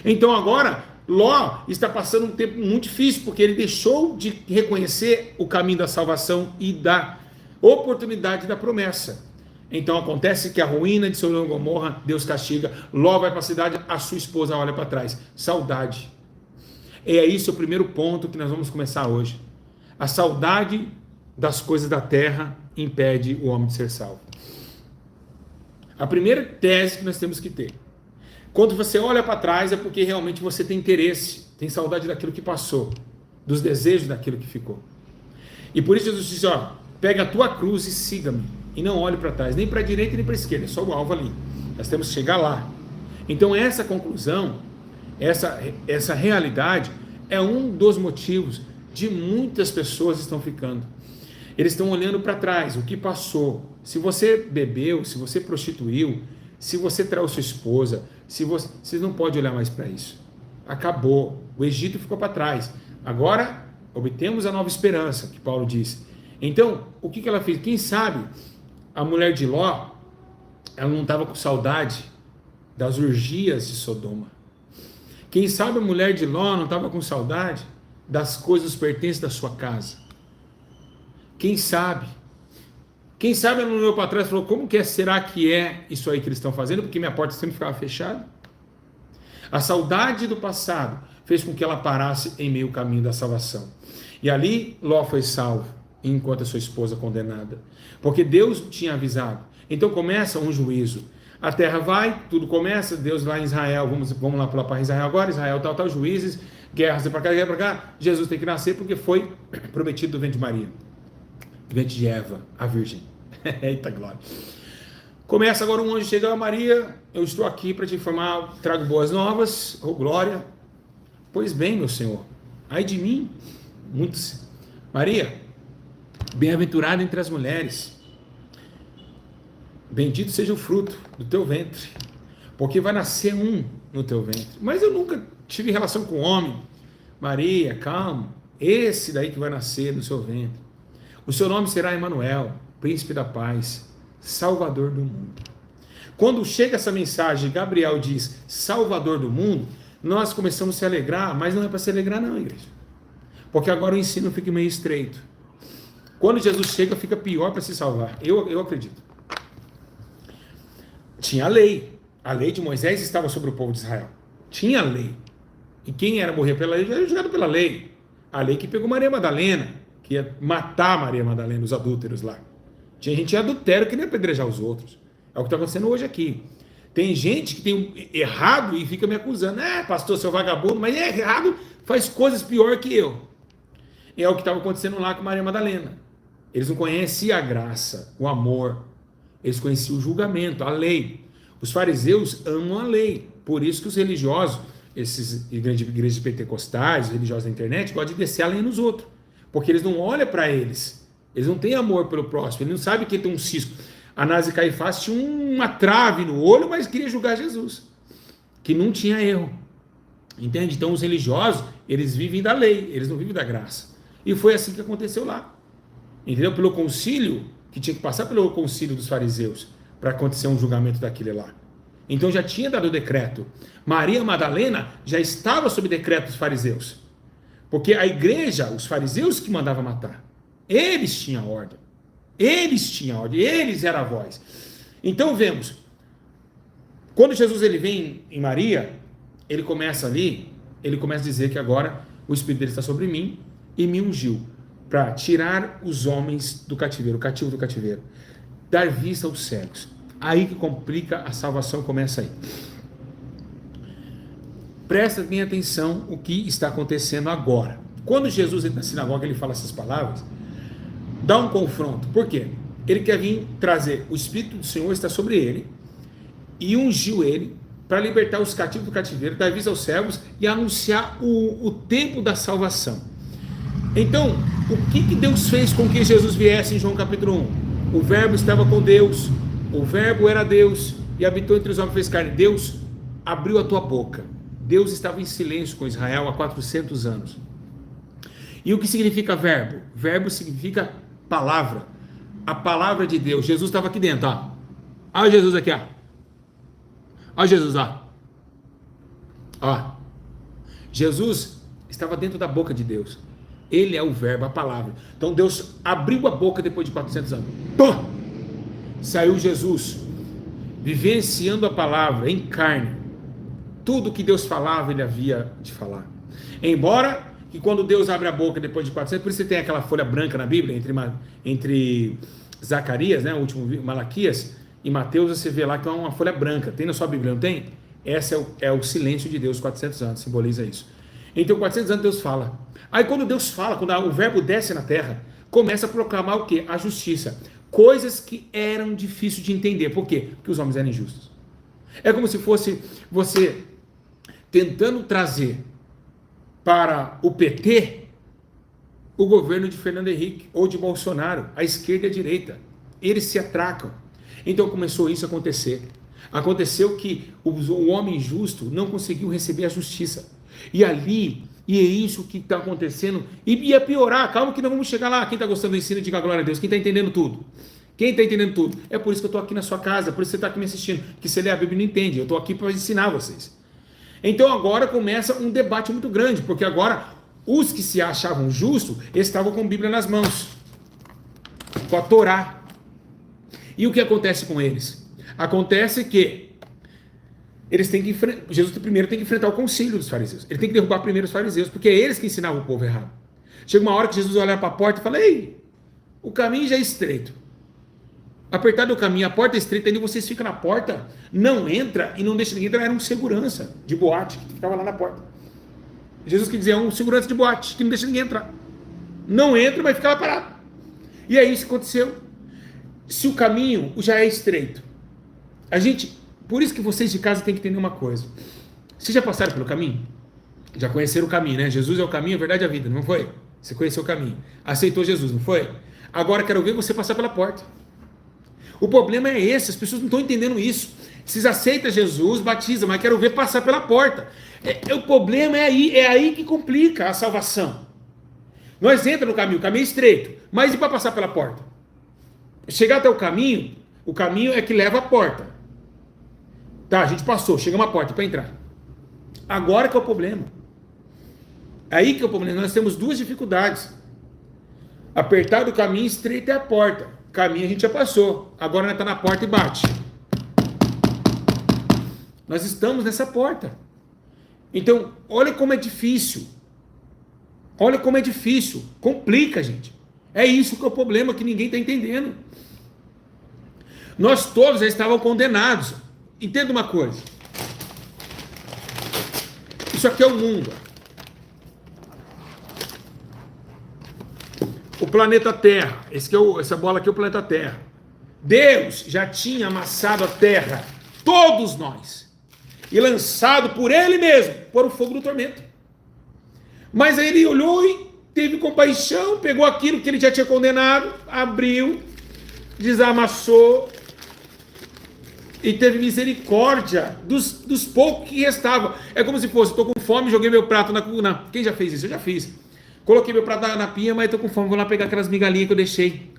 Então agora, Ló está passando um tempo muito difícil, porque ele deixou de reconhecer o caminho da salvação e da oportunidade da promessa. Então acontece que a ruína de Sodoma e Gomorra, Deus castiga, Ló vai para a cidade, a sua esposa olha para trás. Saudade. É isso o primeiro ponto que nós vamos começar hoje. A saudade das coisas da terra impede o homem de ser salvo. A primeira tese que nós temos que ter: quando você olha para trás é porque realmente você tem interesse, tem saudade daquilo que passou, dos desejos daquilo que ficou. E por isso Jesus disse, pega a tua cruz e siga-me, e não olhe para trás, nem para a direita nem para a esquerda, é só o alvo ali. Nós temos que chegar lá. Então essa conclusão, essa realidade é um dos motivos de muitas pessoas estão ficando. Eles estão olhando para trás, o que passou. Se você bebeu, se você prostituiu, se você traiu sua esposa, vocês não podem olhar mais para isso. Acabou. O Egito ficou para trás. Agora obtemos a nova esperança, que Paulo disse. Então, o que ela fez? Quem sabe a mulher de Ló, ela não estava com saudade das orgias de Sodoma. Quem sabe a mulher de Ló não estava com saudade das coisas pertences da sua casa. Quem sabe? Quem sabe ela não olhou para trás e falou, como que será que é isso aí que eles estão fazendo? Porque minha porta sempre ficava fechada. A saudade do passado fez com que ela parasse em meio caminho da salvação. E ali Ló foi salvo, enquanto a sua esposa condenada. Porque Deus tinha avisado. Então começa um juízo. A terra vai, tudo começa, Deus vai em Israel, vamos lá para Israel agora, Israel tal, juízes, guerras para cá, guerra para cá. Jesus tem que nascer porque foi prometido do ventre de Maria. Do ventre de Eva, a virgem. Eita glória. Começa agora um anjo, chega a Maria, eu estou aqui para te informar, trago boas novas, glória. Pois bem, meu Senhor, ai de mim, muitos. Maria, bem-aventurada entre as mulheres, bendito seja o fruto do teu ventre, porque vai nascer um no teu ventre. Mas eu nunca tive relação com homem. Maria, calma, esse daí que vai nascer no seu ventre, o seu nome será Emanuel, Príncipe da Paz, Salvador do mundo. Quando chega essa mensagem, Gabriel diz Salvador do mundo, nós começamos a se alegrar, mas não é para se alegrar não, igreja, porque agora o ensino fica meio estreito. Quando Jesus chega, fica pior para se salvar, eu acredito. Tinha a lei de Moisés estava sobre o povo de Israel, tinha a lei, e quem era morrer pela lei, era julgado pela lei, a lei que pegou Maria Madalena, que ia matar Maria Madalena, os adúlteros lá. Tinha gente em adultério que nem apedrejar os outros. É o que está acontecendo hoje aqui. Tem gente que tem errado e fica me acusando. Pastor, seu vagabundo, mas é errado, faz coisas pior que eu. É o que estava acontecendo lá com Maria Madalena. Eles não conheciam a graça, o amor. Eles conheciam o julgamento, a lei. Os fariseus amam a lei. Por isso que os religiosos, esses igrejas pentecostais, religiosos da internet, gostam de descer a lei nos outros. Porque eles não olham para eles. Eles não têm amor pelo próximo. Eles não sabem que tem um cisco. Anás e Caifás tinham uma trave no olho, mas queria julgar Jesus, que não tinha erro. Entende? Então os religiosos, eles vivem da lei, eles não vivem da graça. E foi assim que aconteceu lá. Entendeu? Pelo concílio, que tinha que passar pelo concílio dos fariseus, para acontecer um julgamento daquele lá. Então já tinha dado o decreto. Maria Madalena já estava sob decreto dos fariseus. Porque a igreja, os fariseus que mandavam matar. Eles tinham ordem. Eles eram a voz. Então vemos, quando Jesus ele vem em Maria, ele começa a dizer que agora o Espírito dele está sobre mim e me ungiu para tirar os homens do cativeiro, o cativo do cativeiro, dar vista aos cegos. Aí que complica, a salvação começa aí. Presta bem atenção o que está acontecendo agora. Quando Jesus entra na sinagoga, ele fala essas palavras, dá um confronto. Por quê? Ele quer vir trazer, o Espírito do Senhor está sobre ele, e ungiu ele para libertar os cativos do cativeiro, dar vista aos cegos e anunciar o tempo da salvação. Então, o que Deus fez com que Jesus viesse em João capítulo 1? O verbo estava com Deus, o verbo era Deus, e habitou entre os homens, fez carne. Deus abriu a tua boca. Deus estava em silêncio com Israel há 400 anos. E o que significa verbo? Verbo significa palavra. A palavra de Deus. Jesus estava aqui dentro, ó. Olha Jesus aqui, ó. Olha Jesus, ó. Ó. Jesus estava dentro da boca de Deus. Ele é o verbo, a palavra. Então Deus abriu a boca depois de 400 anos. Pô! Saiu Jesus, vivenciando a palavra em carne. Tudo que Deus falava, ele havia de falar. Embora que quando Deus abre a boca depois de 400, por isso você tem aquela folha branca na Bíblia, entre Zacarias, né, o último Malaquias, e Mateus, você vê lá que é uma folha branca. Tem na sua Bíblia, não tem? Esse é o silêncio de Deus, 400 anos, simboliza isso. Então, 400 anos Deus fala. Aí quando Deus fala, quando o verbo desce na terra, começa a proclamar o quê? A justiça. Coisas que eram difíceis de entender. Por quê? Porque os homens eram injustos. É como se fosse você tentando trazer para o PT o governo de Fernando Henrique ou de Bolsonaro, a esquerda e a direita. Eles se atracam. Então começou isso a acontecer. Aconteceu que o homem justo não conseguiu receber a justiça. E é isso que está acontecendo. E ia piorar, calma que nós vamos chegar lá. Quem está gostando do ensino, diga glória a Deus. Quem está entendendo tudo? Quem está entendendo tudo? É por isso que eu estou aqui na sua casa, por isso que você está aqui me assistindo. Porque você lê a Bíblia e não entende. Eu estou aqui para ensinar vocês. Então agora começa um debate muito grande, porque agora os que se achavam justos estavam com a Bíblia nas mãos, com a Torá. E o que acontece com eles? Acontece que eles têm que enfrentar, Jesus primeiro tem que enfrentar o concílio dos fariseus. Ele tem que derrubar primeiro os fariseus, porque é eles que ensinavam o povo errado. Chega uma hora que Jesus olha para a porta e fala: ei, o caminho já é estreito. Apertado o caminho, a porta é estreita, ainda vocês ficam na porta, não entra e não deixa ninguém entrar. Era um segurança de boate que ficava lá na porta. Jesus quer dizer, é um segurança de boate que não deixa ninguém entrar. Não entra, mas fica lá parado. E é isso que aconteceu. Se o caminho já é estreito, por isso que vocês de casa têm que entender uma coisa. Vocês já passaram pelo caminho? Já conheceram o caminho, né? Jesus é o caminho, a verdade e a vida, não foi? Você conheceu o caminho. Aceitou Jesus, não foi? Agora quero ver você passar pela porta. O problema é esse, as pessoas não estão entendendo isso. Vocês aceitam Jesus, batizam, mas quero ver passar pela porta. O problema é aí que complica a salvação. Nós entramos no caminho, o caminho é estreito, mas e para passar pela porta? Chegar até o caminho é que leva à porta. Tá, a gente passou, chegamos à porta para entrar. Agora que é o problema. Aí que é o problema. Nós temos duas dificuldades. Apertar do caminho, estreito é a porta. Caminho a gente já passou, agora nós estamos na porta e bate. Nós estamos nessa porta. Então, olha como é difícil. Olha como é difícil. Complica, gente. É isso que é o problema, que ninguém está entendendo. Nós todos já estávamos condenados. Entenda uma coisa. Isso aqui é o mundo. O planeta Terra, essa bola aqui é o planeta Terra. Deus já tinha amassado a Terra, todos nós, e lançado por Ele mesmo, por o fogo do tormento. Mas aí Ele olhou e teve compaixão, pegou aquilo que Ele já tinha condenado, abriu, desamassou, E teve misericórdia dos poucos que restavam. É como se fosse, estou com fome, joguei meu prato na... Quem já fez isso? Eu já fiz. Coloquei meu prato na pia, mas estou com fome, vou lá pegar aquelas migalhinhas que eu deixei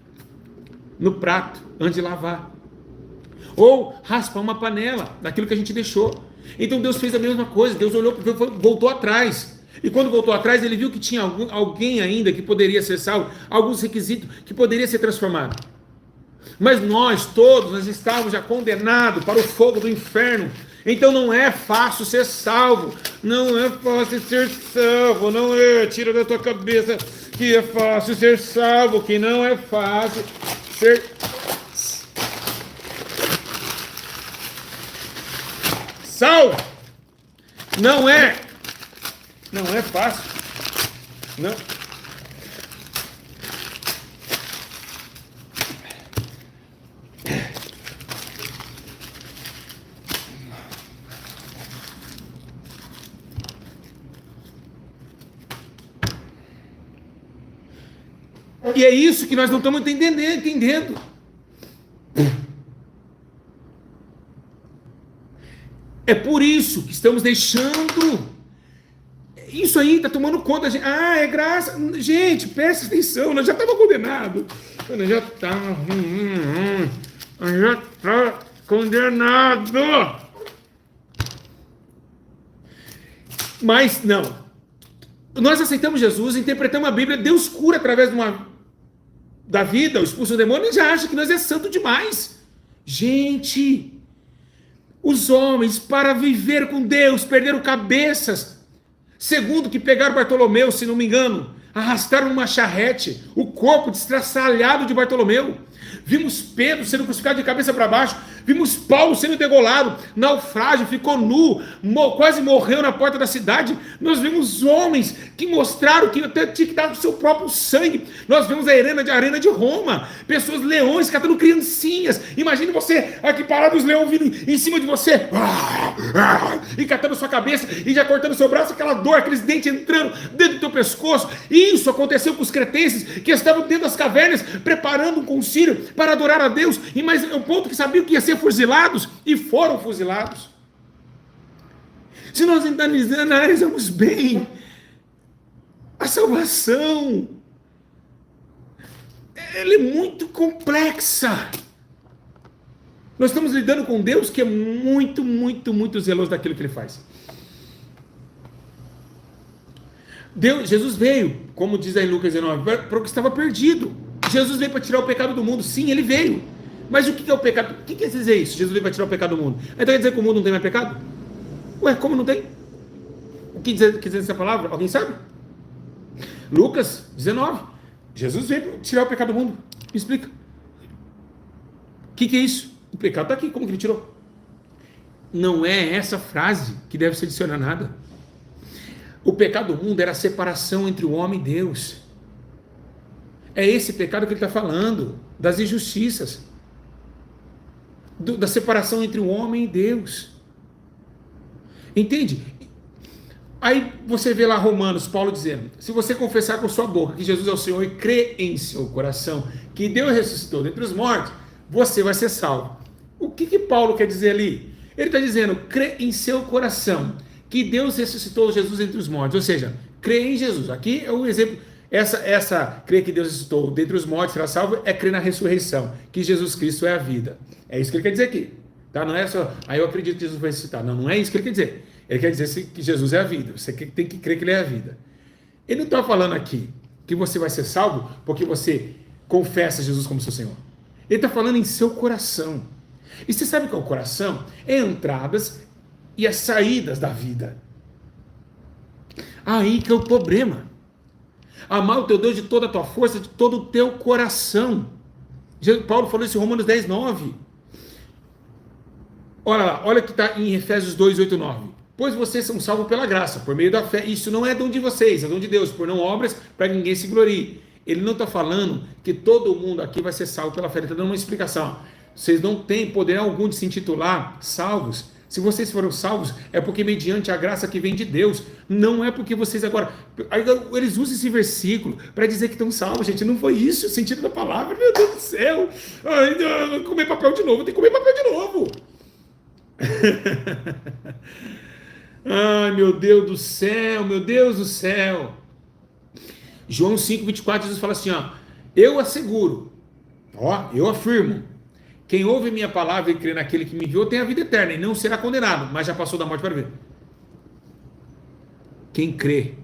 no prato, antes de lavar. Ou raspar uma panela daquilo que a gente deixou. Então Deus fez a mesma coisa. Deus olhou, voltou atrás. E quando voltou atrás, ele viu que tinha alguém ainda que poderia ser salvo, alguns requisitos que poderia ser transformado. Mas nós estávamos já condenados para o fogo do inferno. Então não é fácil ser salvo. Não é fácil ser salvo. Não é, tira da tua cabeça que é fácil ser salvo, que não é fácil ser salvo. Não é fácil. Não. E é isso que nós não estamos entendendo. É por isso que estamos deixando. Isso aí está tomando conta. É graça. Gente, presta atenção. Nós já estávamos condenados. Nós já está condenado. Mas não. Nós aceitamos Jesus, interpretamos a Bíblia. Deus cura através da vida, expulsa o demônio, e já acha que nós é santo demais. Gente, os homens, para viver com Deus, perderam cabeças. Segundo, que pegaram Bartolomeu, se não me engano, arrastaram uma charrete, o corpo destraçalhado de Bartolomeu. Vimos Pedro sendo crucificado de cabeça para baixo. Vimos Paulo sendo degolado, naufrágio, ficou nu, quase morreu na porta da cidade. Nós vimos homens que mostraram que até tinha que dar o seu próprio sangue. Nós vimos a arena de Roma, pessoas, leões, catando criancinhas. Imagine você aqui parado, os leões vindo em cima de você, e catando sua cabeça, e já cortando seu braço, aquela dor, aqueles dentes entrando dentro do teu pescoço. Isso aconteceu com os cretenses que estavam dentro das cavernas, preparando um concílio para adorar a Deus, e mais um ponto que sabiam que ia ser fuzilados, e foram fuzilados. Se nós analisamos bem, a salvação, ela é muito complexa. Nós estamos lidando com Deus que é muito, muito, muito zeloso daquilo que Ele faz. Jesus veio, como diz aí em Lucas 19, para o que estava perdido. Jesus veio para tirar o pecado do mundo. Sim, Ele veio. Mas o que é o pecado? O que quer dizer isso? Jesus veio para tirar o pecado do mundo. Então quer dizer que o mundo não tem mais pecado? Ué, como não tem? O que quer dizer essa palavra? Alguém sabe? Lucas 19. Jesus veio para tirar o pecado do mundo. Me explica. O que é isso? O pecado está aqui. Como que Ele tirou? Não é essa frase que deve ser adicionada. O pecado do mundo era a separação entre o homem e Deus. É esse pecado que Ele está falando. Das injustiças. Da separação entre o homem e Deus. Entende? Aí você vê lá Romanos, Paulo dizendo, se você confessar com sua boca que Jesus é o Senhor e crer em seu coração que Deus ressuscitou dentre os mortos, você vai ser salvo. O que Paulo quer dizer ali? Ele está dizendo, crê em seu coração que Deus ressuscitou Jesus entre os mortos, ou seja, crê em Jesus. Aqui é um exemplo. Crer que Deus ressuscitou dentre os mortos, será salvo, é crer na ressurreição, que Jesus Cristo é a vida. É isso que ele quer dizer aqui. Tá? Não é só, eu acredito que Jesus vai ressuscitar. Não é isso que ele quer dizer. Ele quer dizer que Jesus é a vida. Você tem que crer que Ele é a vida. Ele não está falando aqui que você vai ser salvo porque você confessa Jesus como seu Senhor. Ele está falando em seu coração. E você sabe o que é o coração? É entradas e as saídas da vida. Aí que é o problema. Amar o teu Deus de toda a tua força, de todo o teu coração. Paulo falou isso em Romanos 10, 9. Olha lá, olha que está em Efésios 2, 8, 9. Pois vocês são salvos pela graça, por meio da fé. Isso não é dom de vocês, é dom de Deus, por não obras, para que ninguém se glorie. Ele não está falando que todo mundo aqui vai ser salvo pela fé. Ele está dando uma explicação. Vocês não têm poder algum de se intitular salvos. Se vocês foram salvos, é porque mediante a graça que vem de Deus. Não é porque vocês agora... Eles usam esse versículo para dizer que estão salvos, gente. Não foi isso o sentido da palavra. Meu Deus do céu. Comer papel de novo. Tem que comer papel de novo. Ai, meu Deus do céu, meu Deus do céu. João 5:24, Jesus fala assim, ó, eu asseguro, ó, eu afirmo, quem ouve minha palavra e crê naquele que me enviou tem a vida eterna e não será condenado, mas já passou da morte para ver. Quem crê,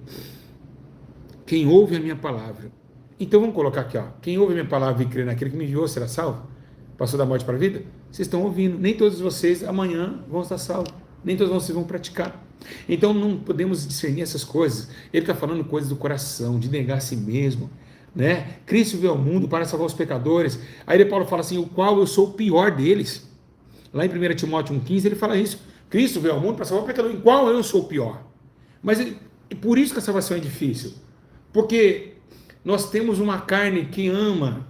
quem ouve a minha palavra. Então vamos colocar aqui, ó, quem ouve a minha palavra e crê naquele que me enviou será salvo. Passou da morte para a vida? Vocês estão ouvindo, nem todos vocês amanhã vão estar salvos, nem todos vocês vão praticar. Então não podemos discernir essas coisas. Ele está falando coisas do coração, de negar a si mesmo, né? Cristo veio ao mundo para salvar os pecadores. Aí Paulo fala assim, o qual eu sou o pior deles. Lá em 1 Timóteo 1,15 ele fala isso. Cristo veio ao mundo para salvar o pecador, em qual eu sou o pior. Mas por isso que a salvação é difícil. Porque nós temos uma carne que ama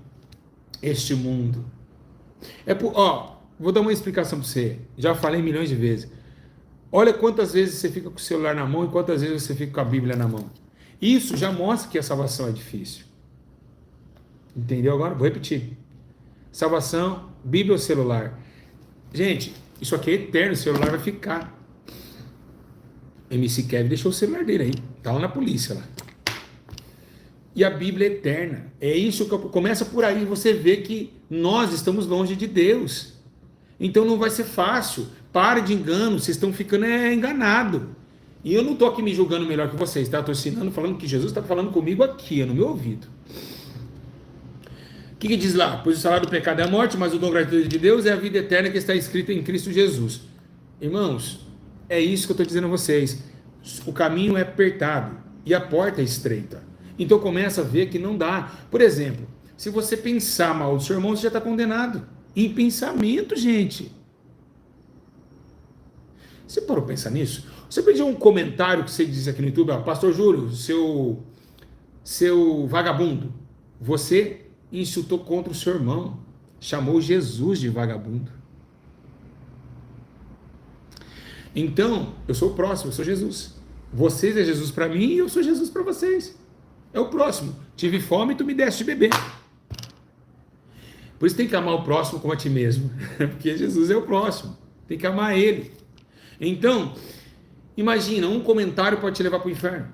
este mundo. Vou dar uma explicação para você. Já falei milhões de vezes. Olha quantas vezes você fica com o celular na mão e quantas vezes você fica com a Bíblia na mão. Isso já mostra que a salvação é difícil. Entendeu agora? Vou repetir. Salvação, Bíblia ou celular? Gente, isso aqui é eterno, o celular vai ficar. MC Kevin deixou o celular dele aí. Tá lá na polícia lá. E a Bíblia é eterna. É isso que começa por aí. Você vê que nós estamos longe de Deus. Então não vai ser fácil. Pare de engano. Vocês estão ficando enganados. E eu não estou aqui me julgando melhor que vocês, tá? Estou ensinando, falando que Jesus está falando comigo aqui, no meu ouvido. O que diz lá? Pois o salário do pecado é a morte, mas o dom gratuito de Deus é a vida eterna que está escrita em Cristo Jesus. Irmãos, é isso que eu estou dizendo a vocês. O caminho é apertado e a porta é estreita. Então começa a ver que não dá. Por exemplo, se você pensar mal do seu irmão, você já está condenado. Em pensamento, gente. Você parou para pensar nisso? Você pediu um comentário que você diz aqui no YouTube, Pastor Júlio, seu vagabundo, você insultou contra o seu irmão, chamou Jesus de vagabundo. Então, eu sou o próximo, eu sou Jesus. Vocês é Jesus para mim e eu sou Jesus para vocês. É o próximo. Tive fome e tu me deste de beber. Por isso tem que amar o próximo como a ti mesmo. Porque Jesus é o próximo. Tem que amar ele. Então, imagina, um comentário pode te levar para o inferno.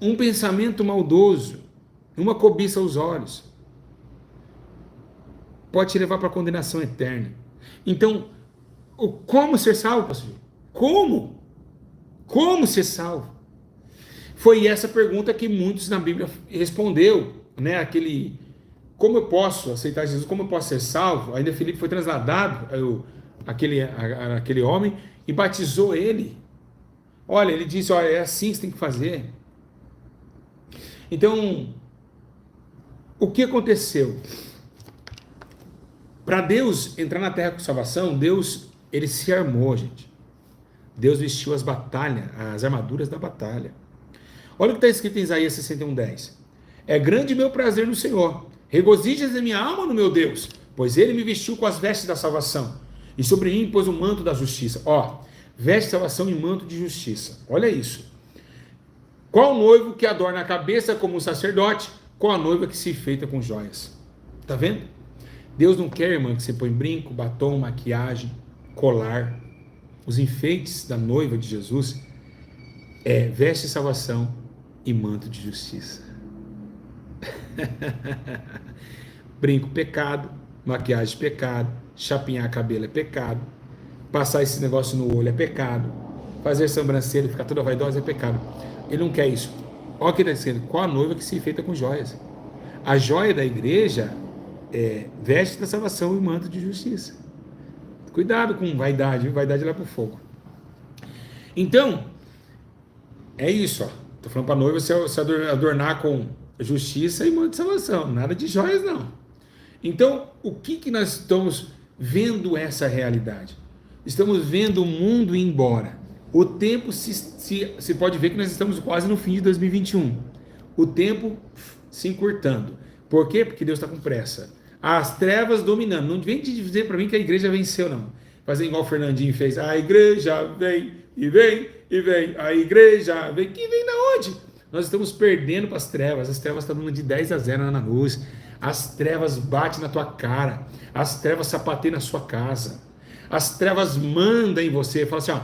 Um pensamento maldoso, uma cobiça aos olhos, pode te levar para a condenação eterna. Então, como ser salvo, pastor? Como? Como ser salvo? Foi essa pergunta que muitos na Bíblia respondeu, né? Como eu posso aceitar Jesus? Como eu posso ser salvo? Ainda Filipe foi trasladado, aquele homem, e batizou ele. Olha, ele disse, olha, é assim que você tem que fazer. Então, o que aconteceu? Para Deus entrar na terra com salvação, Deus, ele se armou, gente. Deus vestiu as armaduras da batalha. Olha o que está escrito em Isaías 61:10. É grande meu prazer no Senhor, regozijas a minha alma no meu Deus, pois ele me vestiu com as vestes da salvação, e sobre mim pôs o manto da justiça. Veste de salvação e manto de justiça. Olha isso. Qual noivo que adorna a cabeça como um sacerdote, qual a noiva que se enfeita com joias? Tá vendo? Deus não quer, irmã, que você põe brinco, batom, maquiagem, colar. Os enfeites da noiva de Jesus veste de salvação e manto de justiça. Brinco, pecado. Maquiagem, pecado. Chapinhar cabelo é pecado. Passar esse negócio no olho é pecado. Fazer sobrancelha e ficar toda vaidosa é pecado. Ele não quer isso. Olha o que ele está dizendo. Qual a noiva que se enfeita com joias? A joia da igreja veste da salvação e manto de justiça. Cuidado com vaidade. Vaidade lá para o fogo. Então, é isso. Estou falando para a noiva se adornar com justiça e manto de salvação. Nada de joias, não. Então, o que nós estamos vendo essa realidade? Estamos vendo o mundo ir embora. O tempo se pode ver que nós estamos quase no fim de 2021. O tempo se encurtando. Por quê? Porque Deus está com pressa. As trevas dominando. Não vem dizer para mim que a igreja venceu, não. Fazer igual o Fernandinho fez. A igreja vem e vem e vem. A igreja vem. Que vem da onde? Nós estamos perdendo para as trevas. As trevas estão dando de 10-0 na luz. As trevas batem na tua cara. As trevas sapateiam na sua casa. As trevas mandam em você, fala assim, ó,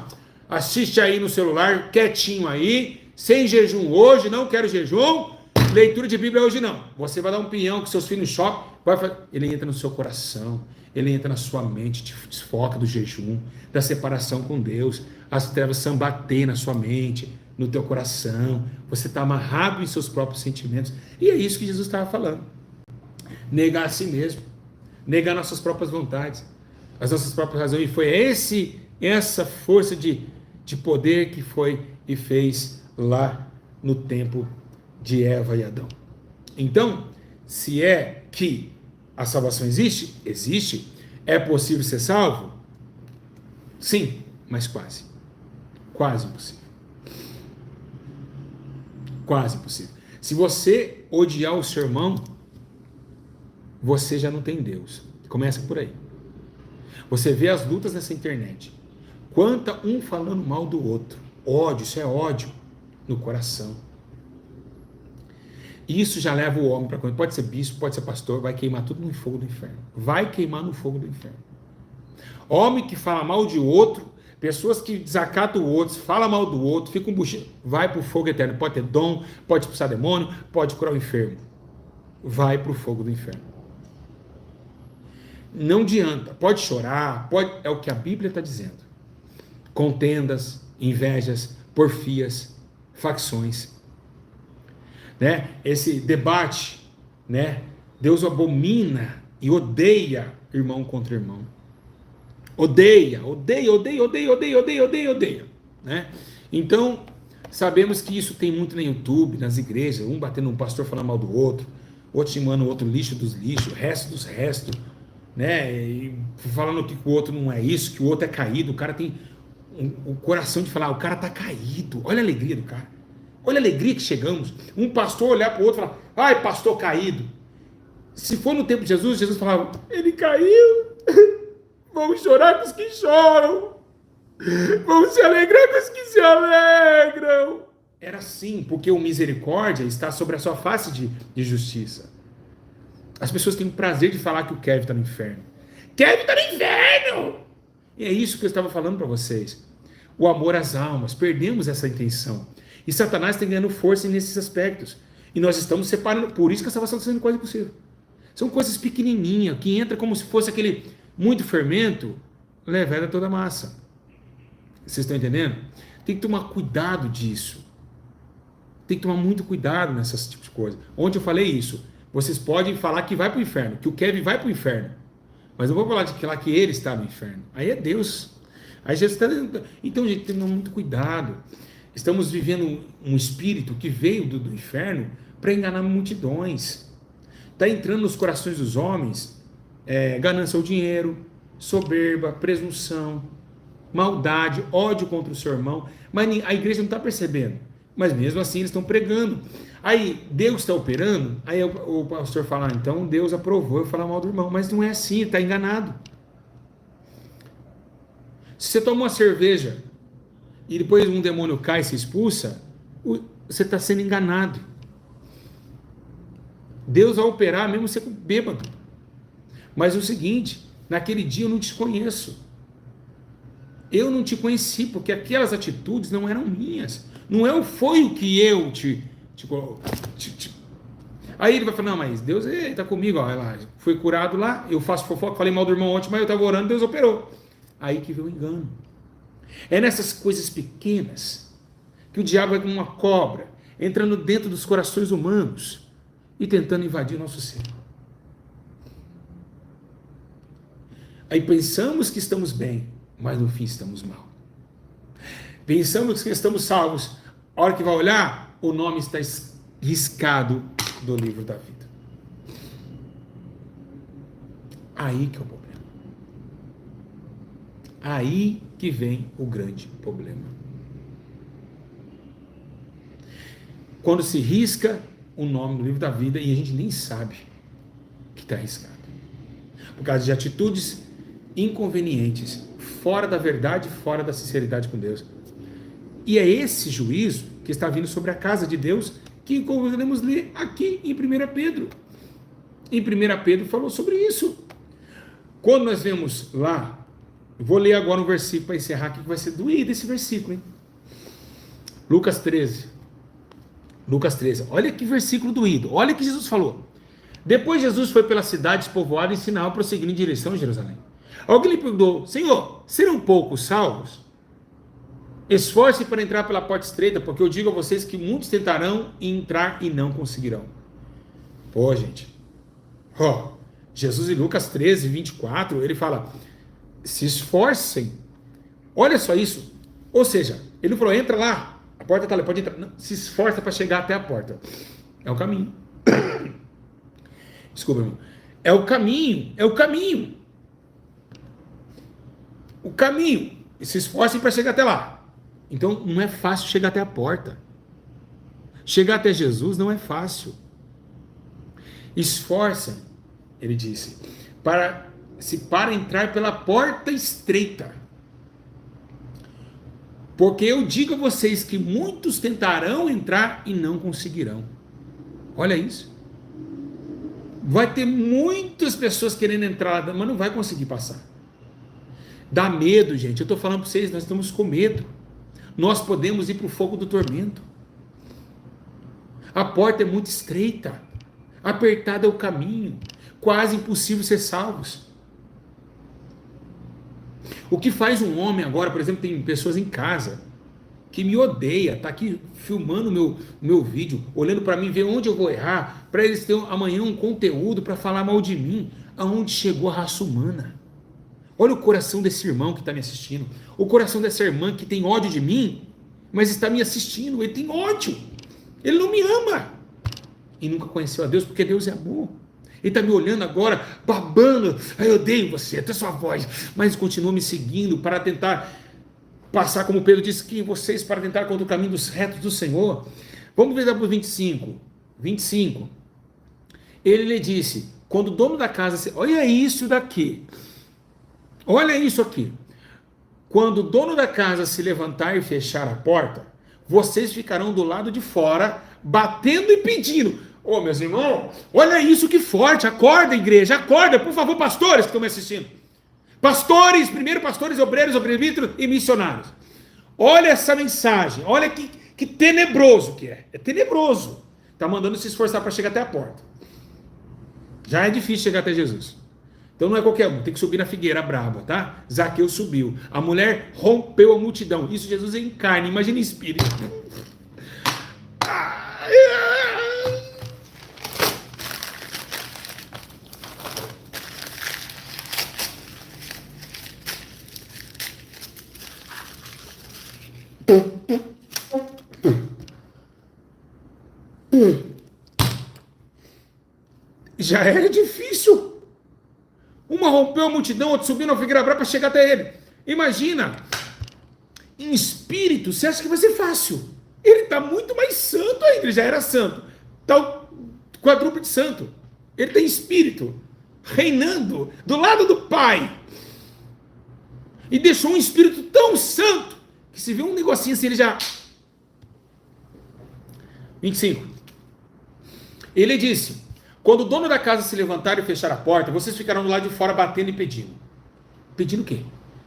assiste aí no celular, quietinho aí, sem jejum hoje, não quero jejum, leitura de Bíblia hoje não. Você vai dar um pinhão com seus filhos no shopping, ele entra no seu coração, ele entra na sua mente, te desfoca do jejum, da separação com Deus, as trevas sambatem na sua mente, no teu coração, você está amarrado em seus próprios sentimentos, e é isso que Jesus estava falando, negar a si mesmo, negar nossas próprias vontades, as nossas próprias razões, e foi essa força de poder que foi e fez lá no tempo de Eva e Adão. Então, se é que a salvação existe, existe, é possível ser salvo? Sim, mas quase impossível. Quase impossível. Se você odiar o seu irmão, você já não tem Deus. Começa por aí. Você vê as lutas nessa internet. Quanta um falando mal do outro. Ódio, isso é ódio no coração. Isso já leva o homem para coisa. Pode ser bispo, pode ser pastor, vai queimar tudo no fogo do inferno. Vai queimar no fogo do inferno. Homem que fala mal de outro, pessoas que desacatam o outro, fala mal do outro, fica um buchido, vai para o fogo eterno. Pode ter dom, pode expulsar demônio, pode curar o enfermo. Vai para o fogo do inferno. Não adianta, pode chorar, é o que a Bíblia está dizendo. Contendas, invejas, porfias, facções, né? Esse debate, né? Deus abomina e odeia irmão contra irmão. Odeia, né? Então, sabemos que isso tem muito no YouTube, nas igrejas, um batendo um pastor falando mal do outro, outro chamando o outro lixo dos lixos, resto dos restos, né? E falando que o outro não é isso, que o outro é caído, o cara tem o coração de falar, o cara tá caído, olha a alegria do cara, olha a alegria que chegamos, um pastor olhar para o outro e falar, ai, pastor caído. Se for no tempo de Jesus, Jesus falava, ele caiu, vamos chorar com os que choram, vamos se alegrar com os que se alegram. Era assim, porque o misericórdia está sobre a sua face de justiça. As pessoas têm o prazer de falar que o Kevin está no inferno. Kevin está no inferno! E é isso que eu estava falando para vocês. O amor às almas, perdemos essa intenção. E Satanás está ganhando força nesses aspectos. E nós estamos separando, por isso que a salvação está sendo quase impossível. São coisas pequenininhas, que entra como se fosse aquele muito fermento, leveda toda a massa. Vocês estão entendendo? Tem que tomar cuidado disso. Tem que tomar muito cuidado nessas tipos de coisas. Ontem eu falei isso. Vocês podem falar que vai para o inferno, que o Kevin vai para o inferno. Mas eu vou falar de que lá que ele está no inferno. Aí é Deus. Aí Jesus está dizendo. Então, gente, tem que tomar muito cuidado. Estamos vivendo um espírito que veio do inferno para enganar multidões. Está entrando nos corações dos homens ganância ao dinheiro, soberba, presunção, maldade, ódio contra o seu irmão. Mas a igreja não está percebendo. Mas mesmo assim eles estão pregando. Aí Deus está operando, aí o pastor fala, então Deus aprovou eu falar mal do irmão. Mas não é assim, está enganado. Se você toma uma cerveja e depois um demônio cai e se expulsa, você está sendo enganado. Deus vai operar mesmo você bêbado. Mas é o seguinte, naquele dia eu não te conheço. Eu não te conheci, porque aquelas atitudes não eram minhas. Não foi o que eu Aí ele vai falar, não, mas Deus está comigo, ó, lá, foi curado lá, eu faço fofoca, falei mal do irmão ontem, mas eu estava orando, Deus operou. Aí que veio o engano. É nessas coisas pequenas que o diabo é como uma cobra, entrando dentro dos corações humanos e tentando invadir o nosso ser. Aí pensamos que estamos bem, mas no fim estamos mal. Pensamos que estamos salvos, a hora que vai olhar, o nome está riscado do livro da vida. Aí que é o problema. Aí que vem o grande problema. Quando se risca o nome do livro da vida e a gente nem sabe que está riscado. Por causa de atitudes inconvenientes, fora da verdade, fora da sinceridade com Deus. E é esse juízo que está vindo sobre a casa de Deus, que podemos ler aqui em 1 Pedro. Em 1 Pedro falou sobre isso. Quando nós vemos lá Vou ler agora um versículo para encerrar aqui, que vai ser doído esse versículo, hein? Lucas 13. Lucas 13. Olha que versículo doído. Olha o que Jesus falou. Depois Jesus foi pela cidade despovoada e ensinava, prosseguindo em direção a Jerusalém. Alguém lhe perguntou: Senhor, serão poucos salvos? Esforce para entrar pela porta estreita, porque eu digo a vocês que muitos tentarão entrar e não conseguirão. Pô, gente. Jesus em Lucas 13, 24, ele fala: se esforcem. Olha só isso. Ou seja, ele falou: entra lá, a porta está ali, pode entrar. Não, se esforça para chegar até a porta. É o caminho. Desculpa, irmão. É o caminho. O caminho. E se esforcem para chegar até lá. Então não é fácil chegar até a porta. Chegar até Jesus não é fácil. Esforça, ele disse, para entrar pela porta estreita. Porque eu digo a vocês que muitos tentarão entrar e não conseguirão. Olha isso. Vai ter muitas pessoas querendo entrar, mas não vai conseguir passar. Dá medo, gente. Eu estou falando para vocês, nós estamos com medo. Nós podemos ir para o fogo do tormento. A porta é muito estreita. Apertado é o caminho. Quase impossível ser salvos. O que faz um homem agora, por exemplo, tem pessoas em casa que me odeia, tá aqui filmando meu vídeo, olhando para mim, ver onde eu vou errar, para eles terem amanhã um conteúdo para falar mal de mim. Aonde chegou a raça humana? Olha o coração desse irmão que está me assistindo, o coração dessa irmã que tem ódio de mim, mas está me assistindo. Ele tem ódio, ele não me ama e nunca conheceu a Deus, porque Deus é amor. Ele está me olhando agora, babando: eu odeio você, até sua voz, mas continua me seguindo para tentar passar, como Pedro disse, que vocês para tentar contra o caminho dos retos do Senhor. Vamos ver para o 25. Ele lhe disse: quando o dono da casa, olha isso daqui, olha isso aqui, quando o dono da casa se levantar e fechar a porta, vocês ficarão do lado de fora, batendo e pedindo. Ô, meus irmãos, olha isso que forte. Acorda, igreja, acorda, por favor, pastores que estão me assistindo. Pastores, primeiro pastores, obreiros, presbíteros e missionários. Olha essa mensagem, olha que tenebroso que é. É tenebroso. Está mandando se esforçar para chegar até a porta. Já é difícil chegar até Jesus. Então não é qualquer um, tem que subir na figueira braba, tá? Zaqueu subiu. A mulher rompeu a multidão. Isso Jesus em carne, imagina em espírito. Já era difícil. Uma rompeu a multidão, outra subiu na figueira brava para chegar até ele. Imagina, em espírito, você acha que vai ser fácil? Ele está muito mais santo ainda, ele já era santo. Está o quadrúplo de santo. Ele tem espírito, reinando do lado do Pai. E deixou um espírito tão santo, que se vê um negocinho assim, ele já... 25. Ele disse: quando o dono da casa se levantar e fechar a porta, vocês ficarão do lado de fora batendo e pedindo. Pedindo o quê?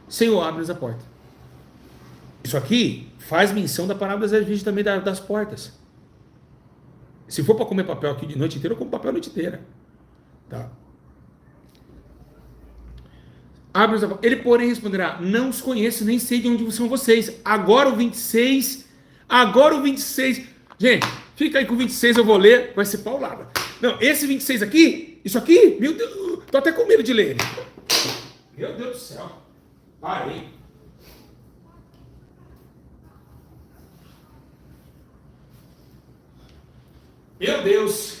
Senhor, abre-nos a porta. Isso aqui faz menção da parábola das virgens também das portas. Se for para comer papel aqui de noite inteira, eu como papel a noite inteira. Tá? Abre-nos a porta. Ele, porém, responderá: não os conheço, nem sei de onde são vocês. Agora o 26. Gente, fica aí com o 26, eu vou ler, vai ser paulada. Não, esse 26 aqui, isso aqui, meu Deus, tô até com medo de ler ele. Meu Deus do céu, parei. Meu Deus,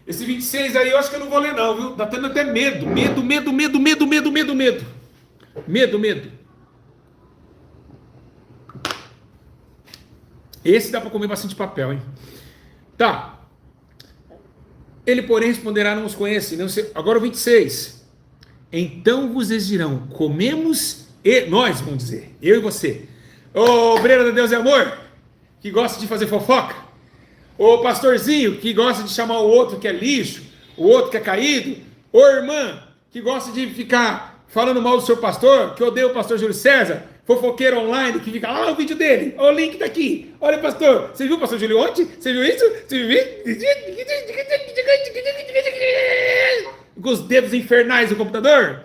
esse 26 aí eu acho que eu não vou ler não, viu? Tá tendo até medo. Esse dá para comer bastante papel, hein? Tá. Ele, porém, responderá: não os conhece. Não sei. Agora o 26. Então vos dirão: comemos e... Nós, vamos dizer, eu e você. Ô, obreiro de Deus e amor, que gosta de fazer fofoca. Ô, pastorzinho, que gosta de chamar o outro que é lixo, o outro que é caído. Ô, irmã, que gosta de ficar falando mal do seu pastor, que odeia o pastor Júlio César, fofoqueiro online, que fica lá, o vídeo dele, olha o link tá aqui. Olha, pastor, você viu o pastor Júlio ontem? Você viu isso? Você viu? Com os dedos infernais do computador?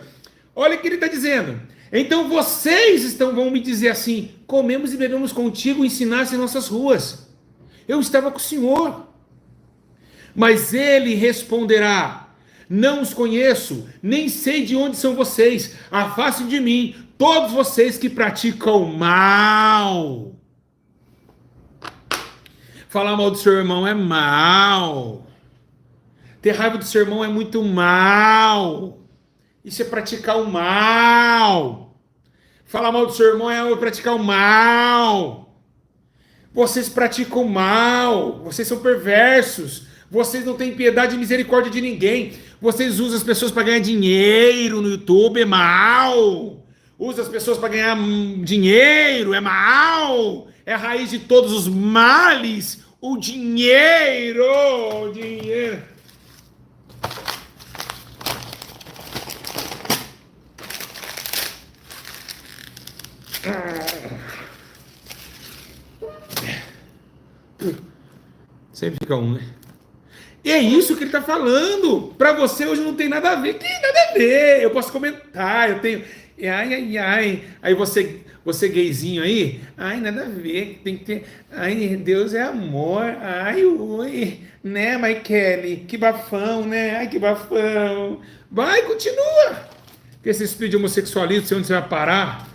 Olha o que ele está dizendo. Então vocês vão me dizer assim: comemos e bebemos contigo, ensinaste em nossas ruas. Eu estava com o Senhor. Mas ele responderá: não os conheço, nem sei de onde são vocês. Afastem de mim, todos vocês que praticam mal. Falar mal do seu irmão é mal. Ter raiva do seu irmão é muito mal. Isso é praticar o mal. Falar mal do seu irmão é praticar o mal. Vocês praticam o mal. Vocês são perversos. Vocês não têm piedade e misericórdia de ninguém. Vocês usam as pessoas para ganhar dinheiro no YouTube, é mal. Usa as pessoas para ganhar dinheiro, é mal. É a raiz de todos os males. O dinheiro. O dinheiro. Sempre fica um, né? E é isso que ele está falando. Para você hoje não tem nada a ver. Que nada a ver? Eu posso comentar, eu tenho. Ai, ai, ai. Aí você gayzinho aí, ai, nada a ver. Tem que ter. Ai, Deus é amor. Ai, ui. Né, Michele? Que bafão, né? Ai, que bafão. Vai, continua. Porque esse espírito de homossexualismo, sei onde você vai parar.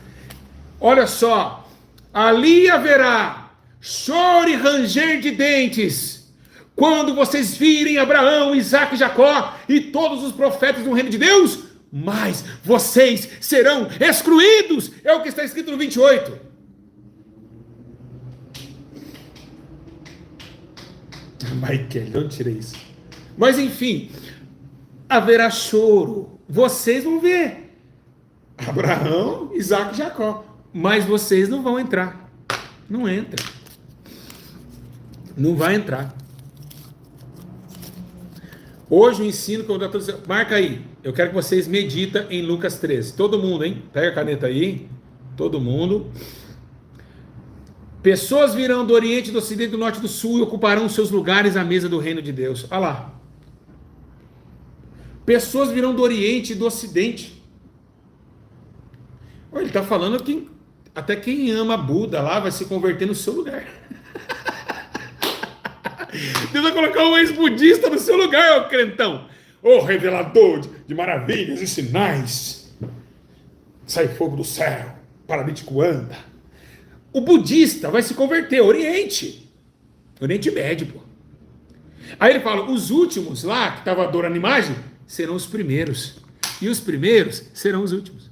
Olha só. Ali haverá choro e ranger de dentes, quando vocês virem Abraão, Isaque e Jacó e todos os profetas do reino de Deus, mas vocês serão excluídos. É o que está escrito no 28. Michael, não tirei isso. Mas enfim, haverá choro. Vocês vão ver Abraão, Isaque e Jacó, mas vocês não vão entrar. Não entra. Não vai entrar. Hoje o ensino que eu estou dizendo, marca aí. Eu quero que vocês meditem em Lucas 13. Todo mundo, hein? Pega a caneta aí. Todo mundo. Pessoas virão do Oriente, do Ocidente, do Norte e do Sul e ocuparão seus lugares à mesa do reino de Deus. Olha lá. Pessoas virão do Oriente e do Ocidente. Olha, ele está falando que até quem ama Buda lá vai se converter no seu lugar. Deus vai colocar um ex-budista no seu lugar, ô crentão. Ô revelador de maravilhas e sinais. Sai fogo do céu, paralítico anda. O budista vai se converter, Oriente Médio, pô. Aí ele fala, os últimos lá, que estavam adorando a imagem, serão os primeiros. E os primeiros serão os últimos.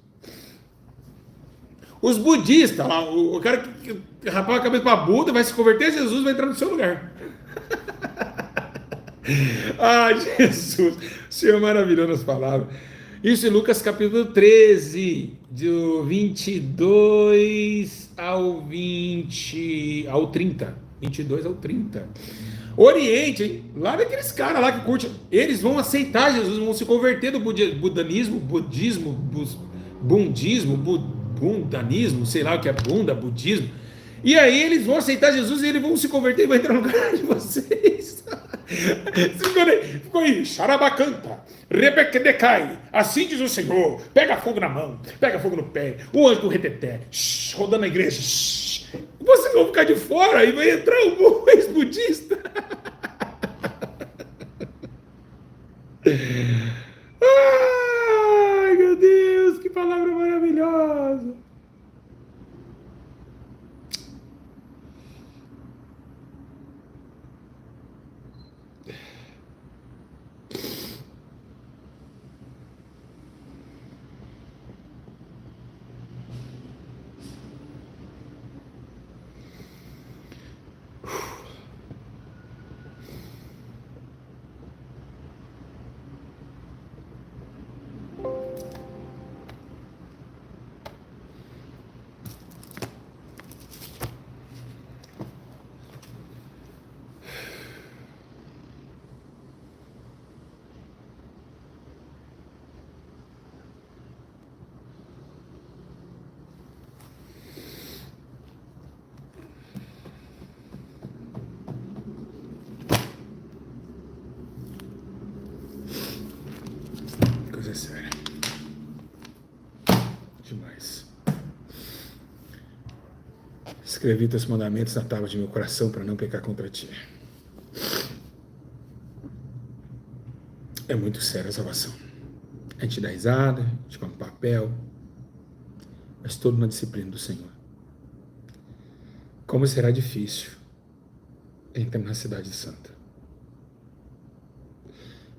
Os budistas lá, o cara que rapava a cabeça para Buda vai se converter, Jesus vai entrar no seu lugar. Ah, Jesus, o Senhor é maravilhoso nas palavras. Isso em Lucas capítulo 13, do 22 ao 30. 22 ao 30. Oriente, hein? Lá daqueles caras lá que curtem, eles vão aceitar Jesus, vão se converter do budanismo, bundanismo, sei lá o que é bunda, budismo. E aí eles vão aceitar Jesus e eles vão se converter e vão entrar no lugar de vocês. Ficou aí, xarabacanta, rebequedecai, assim diz o Senhor, pega fogo na mão, pega fogo no pé, o anjo do reteté, rodando a igreja, vocês vão ficar de fora e vai entrar um ex-budista. Ai, meu Deus, que palavra maravilhosa. é sério. Demais. Escrevi teus mandamentos na tábua de meu coração para não pecar contra ti. É muito sério a salvação. A gente dá risada, a gente come papel, mas toda uma disciplina do Senhor. Como será difícil entrar na cidade santa.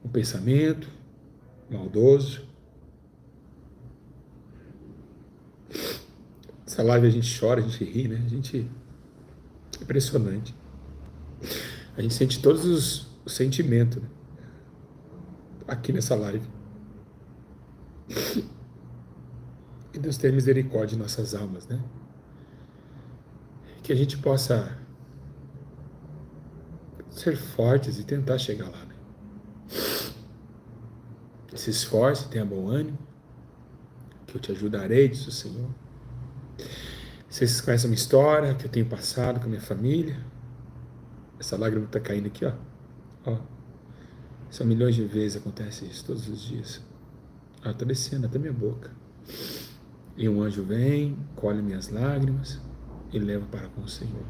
Um pensamento maldoso. Essa live a gente chora, a gente ri, né? É impressionante. A gente sente todos os sentimentos, né? Aqui nessa live. Que Deus tenha misericórdia de nossas almas, né? Que a gente possa ser fortes e tentar chegar lá, né? Se esforce, tenha bom ânimo, que eu te ajudarei, diz o Senhor. Vocês conhecem uma história que eu tenho passado com a minha família. Essa lágrima está caindo aqui, ó. Ó. São milhões de vezes acontece isso, todos os dias. Ah, está descendo até minha boca. E um anjo vem, colhe minhas lágrimas e leva para com o Senhor.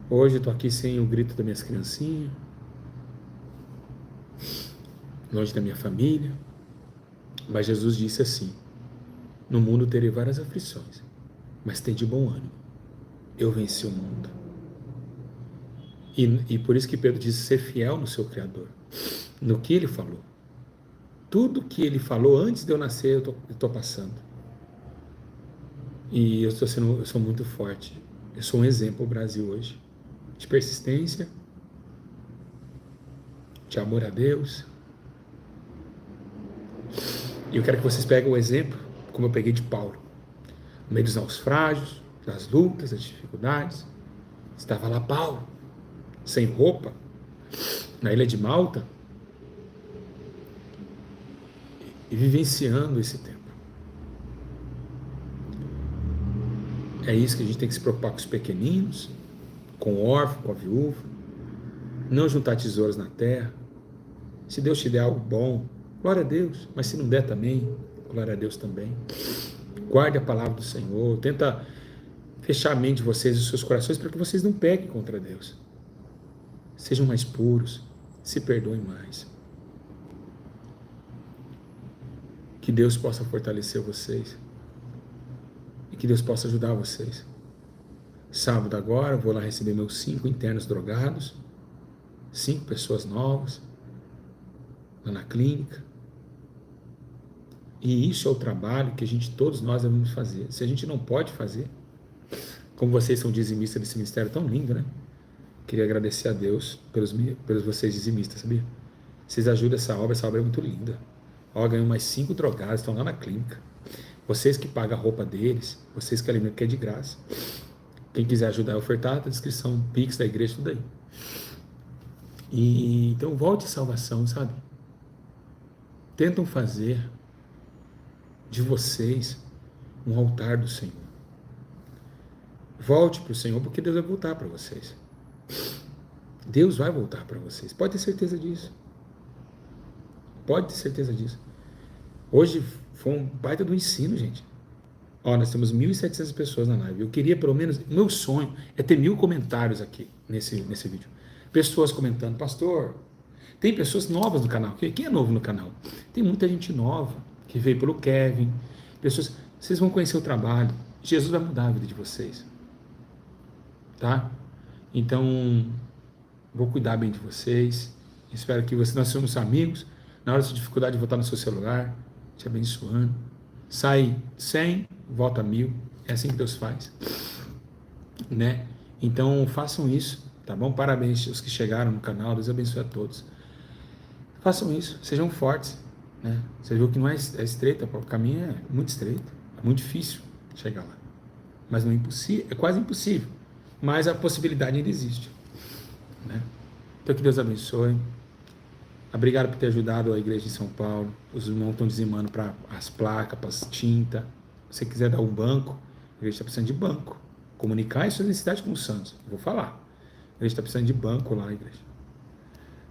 Hoje eu estou aqui sem o grito das minhas criancinhas, longe da minha família, mas Jesus disse assim: no mundo terei várias aflições, mas tem de bom ânimo, eu venci o mundo. E por isso que Pedro disse ser fiel no seu Criador, no que ele falou. Tudo que ele falou antes de eu nascer, eu estou passando. E eu sou muito forte. Eu sou um exemplo ao Brasil hoje, de persistência, de amor a Deus. E eu quero que vocês peguem o exemplo, como eu peguei de Paulo, no meio dos naufrágios, das lutas, das dificuldades. Estava lá Paulo, sem roupa, na ilha de Malta, e vivenciando esse tempo. É isso que a gente tem que se preocupar com os pequeninos, com o órfão, com a viúva, não juntar tesouros na terra. Se Deus te der algo bom, glória a Deus, mas se não der também, glória a Deus também. Guarde a palavra do Senhor, tenta fechar a mente de vocês e os seus corações para que vocês não pequem contra Deus. Sejam mais puros, se perdoem mais. Que Deus possa fortalecer vocês e que Deus possa ajudar vocês. Sábado agora, vou lá receber meus 5 internos drogados, 5 pessoas novas, lá na clínica. E isso é o trabalho que todos nós devemos fazer. Se a gente não pode fazer, como vocês são dizimistas desse ministério tão lindo, né? Queria agradecer a Deus pelos vocês dizimistas, sabia? Vocês ajudam essa obra é muito linda. Ó, ganham mais 5 drogados, estão lá na clínica. Vocês que pagam a roupa deles, vocês que alimentam, que é de graça. Quem quiser ajudar a ofertar, tá na descrição, Pix da igreja, tudo aí. E então volte à salvação, sabe? Tentam fazer de vocês um altar do Senhor. Volte para o Senhor, porque Deus vai voltar para vocês. Deus vai voltar para vocês. Pode ter certeza disso. Pode ter certeza disso. Hoje foi um baita do ensino, gente. Ó, nós temos 1.700 pessoas na live. Eu queria pelo menos, meu sonho é ter 1.000 comentários aqui nesse vídeo. Pessoas comentando, pastor, tem pessoas novas no canal. Quem é novo no canal? Tem muita gente nova que veio pelo Kevin. Vocês vão conhecer o trabalho. Jesus vai mudar a vida de vocês. Tá? Então, vou cuidar bem de vocês. Espero que nós somos amigos. Na hora da sua dificuldade de voltar no seu celular, te abençoando. Sai 100, volta 1.000. É assim que Deus faz. Né? Então, façam isso, tá bom? Parabéns aos que chegaram no canal. Deus abençoe a todos. Façam isso, sejam fortes. Né? Você viu que não é estreito, o caminho é muito estreito. É muito difícil chegar lá. Mas não é impossível, é quase impossível. Mas a possibilidade ainda existe. Né? Então, que Deus abençoe. Obrigado por ter ajudado a igreja de São Paulo. Os irmãos estão dizimando para as placas, para as tintas. Se você quiser dar um banco, a igreja está precisando de banco. Comunicar as suas necessidades com os santos. Eu vou falar. A igreja está precisando de banco lá, a igreja.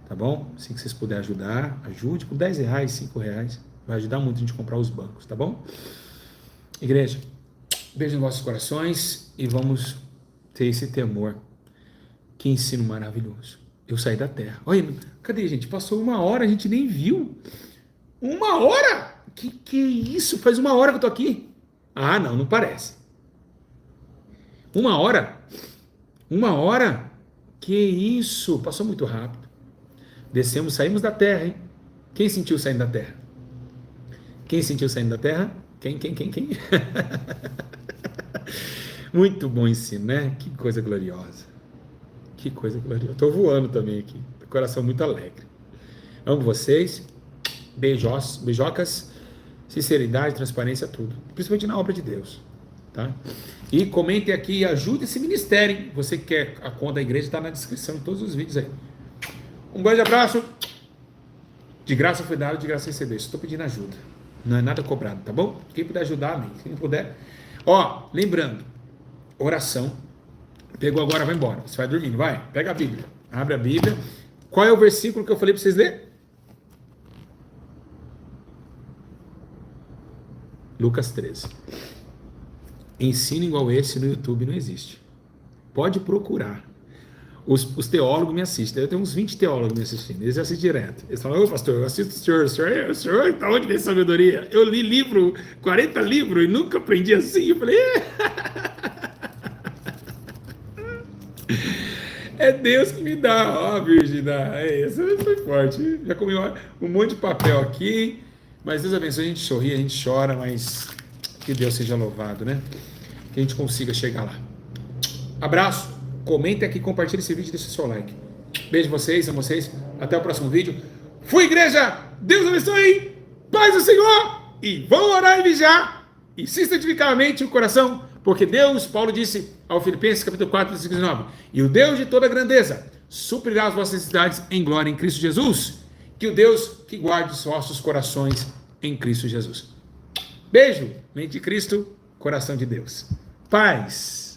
tá bom? Assim que vocês puderem ajudar, ajude com R$10, R$5, vai ajudar muito a gente a comprar os bancos, tá bom? Igreja, beijo nos vossos corações e vamos ter esse temor. Que ensino maravilhoso. Eu saí da terra. Olha, cadê, gente? Passou 1 hora, a gente nem viu. 1 hora? Que é isso? Faz 1 hora que eu tô aqui. Ah, não, não parece. 1 hora? 1 hora? Que isso? Passou muito rápido. Descemos, saímos da terra, hein? Quem sentiu saindo da terra? Quem sentiu saindo da terra? Quem? Muito bom ensino, né? Que coisa gloriosa. Que coisa gloriosa. Estou voando também aqui. Coração muito alegre. Amo vocês. Beijos, beijocas. Sinceridade, transparência, tudo. Principalmente na obra de Deus. Tá? E comentem aqui e ajude esse ministério, hein? Você que quer a conta da igreja, está na descrição de todos os vídeos aí. Um grande abraço. De graça foi dado, de graça recebeu. Estou pedindo ajuda. Não é nada cobrado, tá bom? Quem puder ajudar, amém. Quem puder. Ó, lembrando, oração. Pegou agora, vai embora. Você vai dormindo, vai. Pega a Bíblia. Abre a Bíblia. Qual é o versículo que eu falei para vocês lerem? Lucas 13. Ensino igual esse no YouTube não existe. Pode procurar. Os teólogos me assistem. Eu tenho uns 20 teólogos me assistindo. Eles assistem direto. Eles falam, ô pastor, eu assisto o senhor tá onde vem sabedoria? Eu li livro, 40 livros e nunca aprendi assim. Eu falei, é Deus que me dá, ó, Virgem dá. Essa foi forte. Já comi um monte de papel aqui, mas Deus abençoe, a gente sorri, a gente chora, mas que Deus seja louvado, né? Que a gente consiga chegar lá. Abraço, comenta aqui, compartilha esse vídeo e deixa o seu like. Beijo vocês, amo vocês, até o próximo vídeo. Fui, igreja! Deus abençoe! Paz do Senhor! E vão orar e vigiar, e se santificar a mente e o coração, porque Deus, Paulo disse ao Filipenses, capítulo 4, versículo 19, e o Deus de toda grandeza suprirá as vossas necessidades em glória em Cristo Jesus. Que o Deus que guarde os vossos corações em Cristo Jesus. Beijo, mente de Cristo, coração de Deus. Paz.